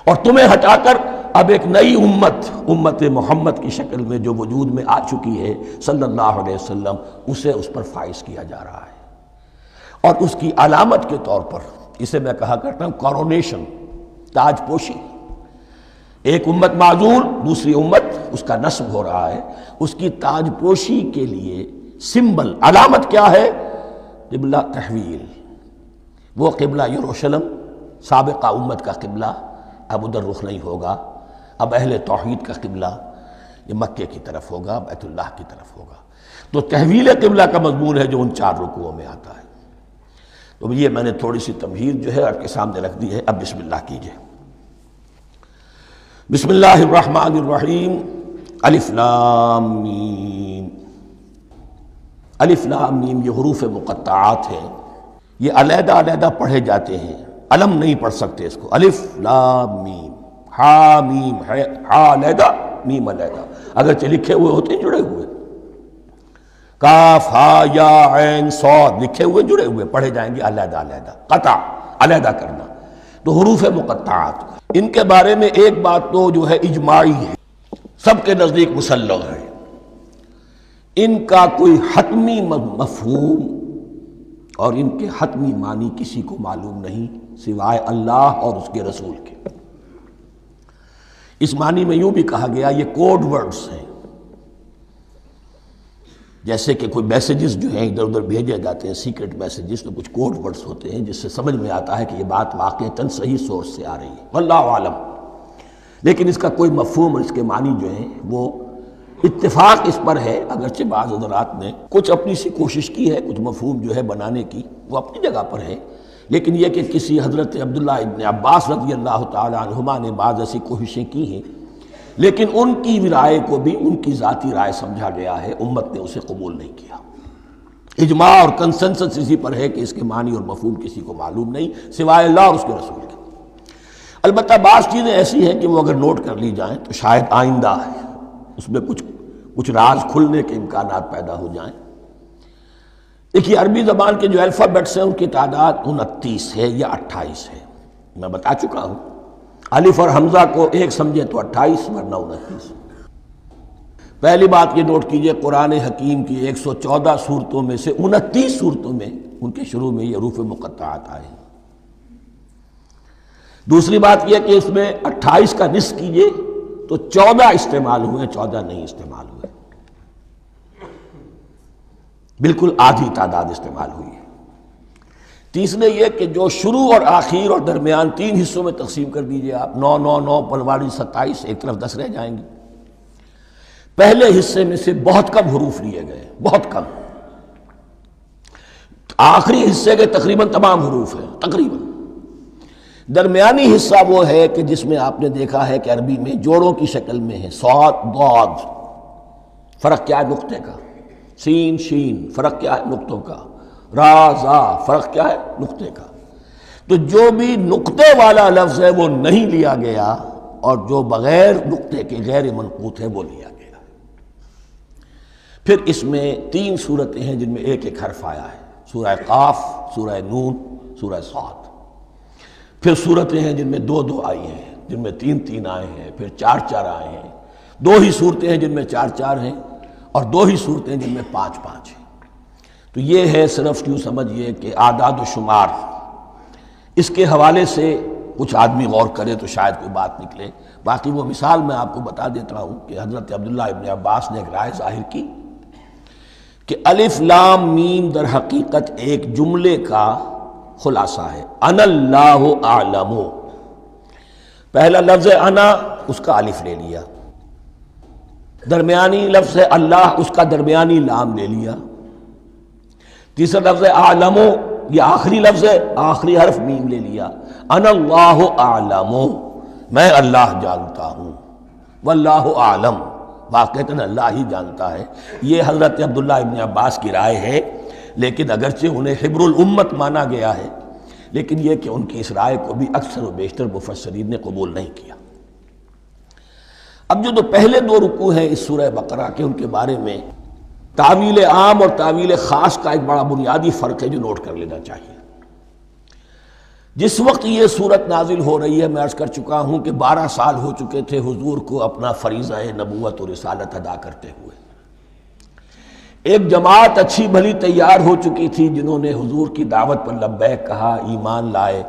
اور تمہیں ہٹا کر اب ایک نئی امت محمد کی شکل میں جو وجود میں آ چکی ہے صلی اللہ علیہ وسلم، اسے اس پر فائز کیا جا رہا ہے۔ اور اس کی علامت کے طور پر اسے میں کہا کرتا ہوں کورونیشن، تاج پوشی۔ ایک امت معزول، دوسری امت اس کا نصب ہو رہا ہے، اس کی تاج پوشی کے لیے سمبل، علامت کیا ہے؟ قبلہ تحویل۔ وہ قبلہ یروشلم، سابقہ امت کا قبلہ، اب ادھر رخ نہیں ہوگا، اب اہل توحید کا قبلہ یہ مکے کی طرف ہوگا، بیت اللہ کی طرف ہوگا۔ تو تحویل قبلہ کا مضمون ہے جو ان 4 رکوعوں میں آتا ہے۔ تو یہ میں نے تھوڑی سی تمہید جو ہے آپ کے سامنے رکھ دی ہے. اب بسم اللہ کیجئے. بسم اللہ الرحمن الرحیم. الف لام میم. الف لام میم یہ حروف مقطعات ہیں، یہ علیحدہ علیحدہ پڑھے جاتے ہیں، علم نہیں پڑھ سکتے اس کو. الف لام میم، ہا میم ہے، ہا علیحدہ میم علیحدہ، اگرچہ لکھے ہوئے ہوتے ہیں جڑے ہوئے. کاف ہا یا عین صاد لکھے ہوئے جڑے ہوئے، پڑھے جائیں گے علیحدہ علیحدہ. قطع علیحدہ کرنا. تو حروف مقطعات ان کے بارے میں ایک بات تو جو ہے اجماعی ہے، سب کے نزدیک مسلم ہے. ان کا کوئی حتمی مفہوم اور ان کے حتمی معنی کسی کو معلوم نہیں سوائے اللہ اور اس کے رسول کے. اس معنی میں یوں بھی کہا گیا یہ کوڈ ورڈز ہیں، جیسے کہ کوئی میسیجز جو ہیں ادھر ادھر بھیجے جاتے ہیں، سیکرٹ میسیجز، تو کچھ کوڈ ورڈز ہوتے ہیں جس سے سمجھ میں آتا ہے کہ یہ بات واقعتاً صحیح سورس سے آ رہی ہے، واللہ عالم. لیکن اس کا کوئی مفہوم اور اس کے معنی جو ہیں وہ اتفاق اس پر ہے، اگرچہ بعض حضرات نے کچھ اپنی سی کوشش کی ہے، کچھ مفہوم جو ہے بنانے کی، وہ اپنی جگہ پر ہے. لیکن یہ کہ کسی حضرت عبداللہ ابن عباس رضی اللہ تعالی عنہما نے بعض ایسی کوششیں کی ہیں، لیکن ان کی رائے کو بھی ان کی ذاتی رائے سمجھا گیا ہے، امت نے اسے قبول نہیں کیا. اجماع اور کنسنسس اسی پر ہے کہ اس کے معنی اور مفہوم کسی کو معلوم نہیں سوائے اللہ اور اس کے رسول کے. البتہ بعض چیزیں ایسی ہیں کہ وہ اگر نوٹ کر لی جائیں تو شاید آئندہ اس میں کچھ راز کھلنے کے امکانات پیدا ہو جائیں. دیکھیے عربی زبان کے جو الفابیٹس ہیں ان کی تعداد 29 ہے یا 28 ہے. میں بتا چکا ہوں، الف اور حمزہ کو ایک سمجھے تو 28 ورنہ 29. پہلی بات یہ نوٹ کیجئے، قرآن حکیم کی 114 سورتوں میں سے 29 سورتوں میں ان کے شروع میں یہ حروف مقطعات آئے ہیں. دوسری بات یہ کہ اس میں 28 کا نصف کیجئے تو 14 استعمال ہوئے، 14 نہیں استعمال ہوئے، بالکل آدھی تعداد استعمال ہوئی ہے. تیسرے یہ کہ جو شروع اور آخر اور درمیان 3 حصوں میں تقسیم کر دیجئے آپ، 9 9 9 پنواڑی 27، ایک طرف 10 رہ جائیں گے. پہلے حصے میں سے بہت کم حروف لیے گئے، بہت کم. آخری حصے کے تقریباً تمام حروف ہیں تقریباً. درمیانی حصہ وہ ہے کہ جس میں آپ نے دیکھا ہے کہ عربی میں جوڑوں کی شکل میں ہے، صاد ضاد، فرق کیا ہے نقطے کا، سین شین فرق کیا ہے نقطوں کا، را زا فرق کیا ہے نقطے کا. تو جو بھی نقطے والا لفظ ہے وہ نہیں لیا گیا، اور جو بغیر نقطے کے غیر منقوط ہے وہ لیا گیا. پھر اس میں 3 صورتیں ہیں جن میں ایک ایک حرف آیا ہے، سورہ قاف، سورہ نون، سورہ صاد. پھر صورتیں ہیں جن میں 2 2 آئی ہیں، جن میں 3 3 آئے ہیں، پھر 4 4 آئے ہیں. 2 ہی صورتیں ہیں جن میں 4 4 ہیں، اور 2 ہی صورتیں جن میں 5 5 ہیں. تو یہ ہے صرف یوں سمجھیے کہ اعداد و شمار. اس کے حوالے سے کچھ آدمی غور کرے تو شاید کوئی بات نکلے. باقی وہ مثال میں آپ کو بتا دیتا ہوں کہ حضرت عبداللہ ابن عباس نے ایک رائے ظاہر کی کہ الف لام میم در حقیقت ایک جملے کا خلاصہ ہے. انا اللہ اعلم، پہلا لفظ ہے انا، اس کا الف لے لیا. درمیانی لفظ ہے اللہ، اس کا درمیانی لام لے لیا. تیسرا لفظ ہے اعلم، یہ آخری لفظ ہے، آخری حرف میم لے لیا. انا اللہ اعلم، میں اللہ جانتا ہوں. واللہ اعلم، واقعتاً اللہ ہی جانتا ہے. یہ حضرت عبداللہ ابن عباس کی رائے ہے، لیکن اگرچہ انہیں حبر الامت مانا گیا ہے، لیکن یہ کہ ان کی اس رائے کو بھی اکثر و بیشتر مفسرین نے قبول نہیں کیا. اب جو پہلے 2 رکوع ہیں اس سورہ بقرہ کے، ان کے بارے میں تعویل عام اور تعویل خاص کا ایک بڑا بنیادی فرق ہے جو نوٹ کر لینا چاہیے. جس وقت یہ صورت نازل ہو رہی ہے، میں عرض کر چکا ہوں کہ 12 سال ہو چکے تھے حضور کو اپنا فریضہ نبوت و رسالت ادا کرتے ہوئے. ایک جماعت اچھی بھلی تیار ہو چکی تھی جنہوں نے حضور کی دعوت پر لبیک کہا، ایمان لائے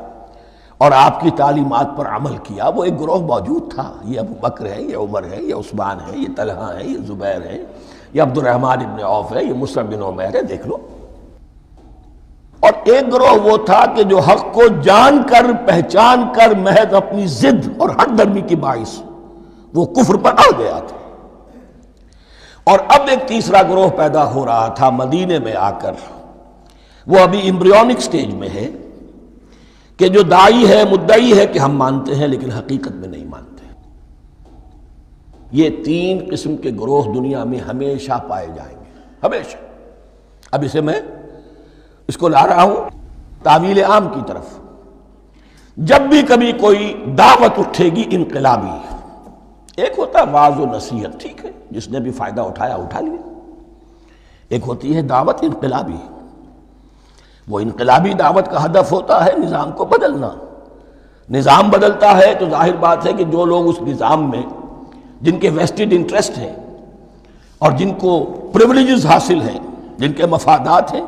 اور آپ کی تعلیمات پر عمل کیا. وہ ایک گروہ موجود تھا، یہ ابو بکر ہے، یہ عمر ہے، یہ عثمان ہے، یہ طلحہ ہے، یہ زبیر ہے، یہ عبد الرحمن ابن عوف ہے، یہ مصعب بن عمیر ہے، دیکھ لو. اور ایک گروہ وہ تھا کہ جو حق کو جان کر پہچان کر محض اپنی ضد اور ہٹ درمی کی باعث وہ کفر پر اڑ گیا تھا. اور اب ایک تیسرا گروہ پیدا ہو رہا تھا مدینے میں آ کر، وہ ابھی ایمبریونک سٹیج میں ہے کہ جو داعی ہے مدعی ہے کہ ہم مانتے ہیں لیکن حقیقت میں نہیں مانتے۔ یہ تین قسم کے گروہ دنیا میں ہمیشہ پائے جائیں گے، ہمیشہ۔ اب میں اس کو لا رہا ہوں تعویل عام کی طرف۔ جب بھی کبھی کوئی دعوت اٹھے گی انقلابی، ایک ہوتا ہے واعظ و نصیحت، ٹھیک ہے، جس نے بھی فائدہ اٹھایا اٹھا لیا۔ ایک ہوتی ہے دعوت انقلابی، وہ انقلابی دعوت کا ہدف ہوتا ہے نظام کو بدلنا۔ نظام بدلتا ہے تو ظاہر بات ہے کہ جو لوگ اس نظام میں جن کے ویسٹڈ انٹرسٹ ہیں اور جن کو پریولیجز حاصل ہیں، جن کے مفادات ہیں،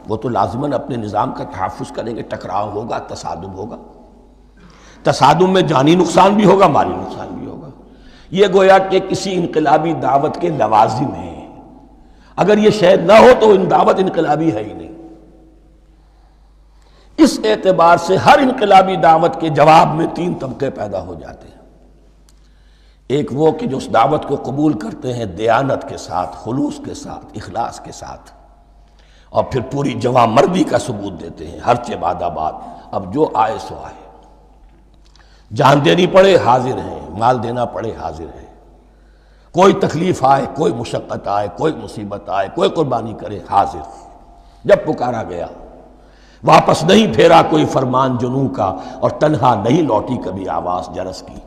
وہ تو لازماً اپنے نظام کا تحفظ کریں گے۔ ٹکراؤ ہوگا، تصادم ہوگا، تصادم میں جانی نقصان بھی ہوگا، مالی نقصان بھی ہوگا۔ یہ گویا کہ کسی انقلابی دعوت کے لوازم ہیں۔ اگر یہ شاید نہ ہو تو ان دعوت انقلابی ہے ہی نہیں۔ اس اعتبار سے ہر انقلابی دعوت کے جواب میں تین طبقے پیدا ہو جاتے ہیں۔ ایک وہ کہ جو اس دعوت کو قبول کرتے ہیں دیانت کے ساتھ، خلوص کے ساتھ، اخلاص کے ساتھ، اور پھر پوری جواں مردی کا ثبوت دیتے ہیں، ہر بعد آباد، اب جو آئے سو آئے، جان دینی پڑے حاضر ہیں، مال دینا پڑے حاضر ہیں، کوئی تکلیف آئے، کوئی مشقت آئے، کوئی مصیبت آئے، کوئی قربانی کرے، حاضر۔ جب پکارا گیا واپس نہیں پھیرا کوئی فرمان جنوں کا، اور تنہا نہیں لوٹی کبھی آواز جرس کی۔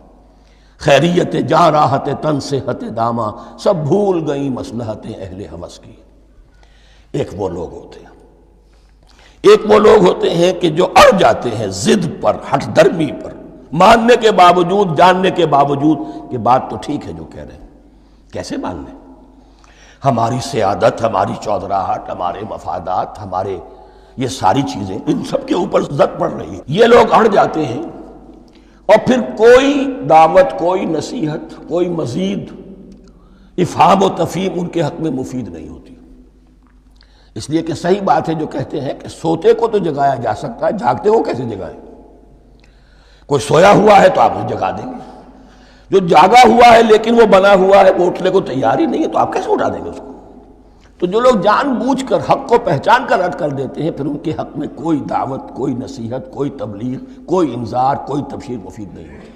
خیریت جاں راحت تن صحت داماں، سب بھول گئیں مصلحتیں اہل ہوس کی۔ ایک وہ لوگ ہوتے ہیں، ایک وہ لوگ ہوتے ہیں کہ جو اڑ جاتے ہیں ضد پر، ہٹ درمی پر، ماننے کے باوجود، جاننے کے باوجود کہ بات تو ٹھیک ہے جو کہہ رہے ہیں، کیسے مان لیں؟ ہماری سیادت، ہماری چودراہٹ، ہمارے مفادات، ہمارے یہ ساری چیزیں ان سب کے اوپر زد پڑ رہی ہے۔ یہ لوگ اڑ جاتے ہیں اور پھر کوئی دعوت، کوئی نصیحت، کوئی مزید افہام و تفہیم ان کے حق میں مفید نہیں ہوتی۔ اس لیے کہ صحیح بات ہے جو کہتے ہیں کہ سوتے کو تو جگایا جا سکتا ہے، جاگتے کو کیسے جگائیں؟ کوئی سویا ہوا ہے تو آپ اسے جگا دیں گے، جو جاگا ہوا ہے لیکن وہ بنا ہوا ہے، وہ اٹھنے کو تیار ہی نہیں ہے، تو آپ کیسے اٹھا دیں گے اس کو؟ تو جو لوگ جان بوجھ کر حق کو پہچان کر رد کر دیتے ہیں، پھر ان کے حق میں کوئی دعوت، کوئی نصیحت، کوئی تبلیغ، کوئی انذار، کوئی تبشیر مفید نہیں ہوتی۔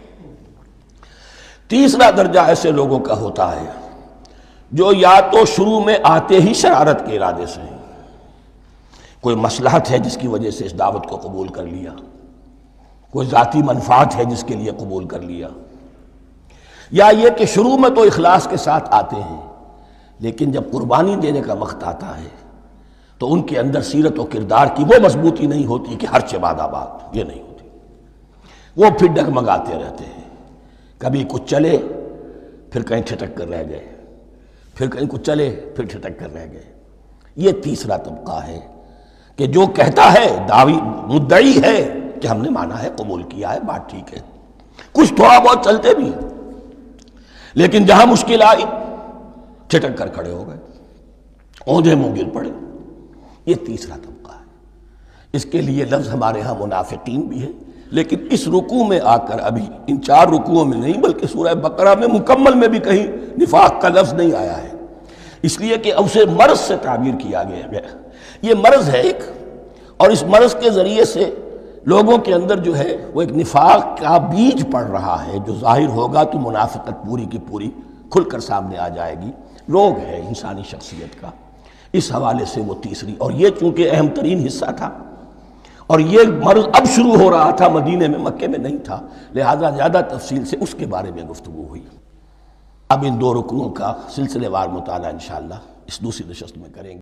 تیسرا درجہ ایسے لوگوں کا ہوتا ہے جو یا تو شروع میں آتے ہی شرارت کے ارادے سے ہیں، کوئی مصلحت ہے جس کی وجہ سے اس دعوت کو قبول کر لیا، کوئی ذاتی منفعت ہے جس کے لیے قبول کر لیا، یا یہ کہ شروع میں تو اخلاص کے ساتھ آتے ہیں لیکن جب قربانی دینے کا وقت آتا ہے تو ان کے اندر سیرت و کردار کی وہ مضبوطی نہیں ہوتی کہ ہر بعد آباد، یہ نہیں ہوتی۔ وہ پھر ڈگمگاتے رہتے ہیں، کبھی کچھ چلے پھر کہیں ٹھٹک کر رہ گئے، پھر کہیں کچھ چلے پھر ٹھٹک کر رہ گئے۔ یہ تیسرا طبقہ ہے کہ جو کہتا ہے، دعوی مدعی ہے کہ ہم نے مانا ہے، قبول کیا ہے، بات ٹھیک ہے، کچھ تھوڑا بہت چلتے بھی ہیں، لیکن جہاں مشکل آئی چھٹک کر کھڑے ہو گئے، اوندھے منہ گر پڑے۔ یہ تیسرا طبقہ ہے۔ اس کے لیے لفظ ہمارے ہاں منافقین بھی ہے، لیکن اس رکوع میں آ کر ابھی ان 4 رکوعوں میں نہیں بلکہ سورہ بقرہ میں مکمل میں بھی کہیں نفاق کا لفظ نہیں آیا ہے، اس لیے کہ اسے مرض سے تعبیر کیا گیا ہے۔ یہ مرض ہے ایک، اور اس مرض کے ذریعے سے لوگوں کے اندر جو ہے وہ ایک نفاق کا بیج پڑ رہا ہے، جو ظاہر ہوگا تو منافقت پوری کی پوری کھل کر سامنے آ جائے گی۔ روگ ہے انسانی شخصیت کا۔ اس حوالے سے وہ تیسری، اور یہ چونکہ اہم ترین حصہ تھا اور یہ مرض اب شروع ہو رہا تھا، مدینے میں، مکے میں نہیں تھا، لہذا زیادہ تفصیل سے اس کے بارے میں گفتگو ہوئی۔ اب ان 2 رکنوں کا سلسلے وار مطالعہ انشاءاللہ اس دوسری نشست میں کریں گے۔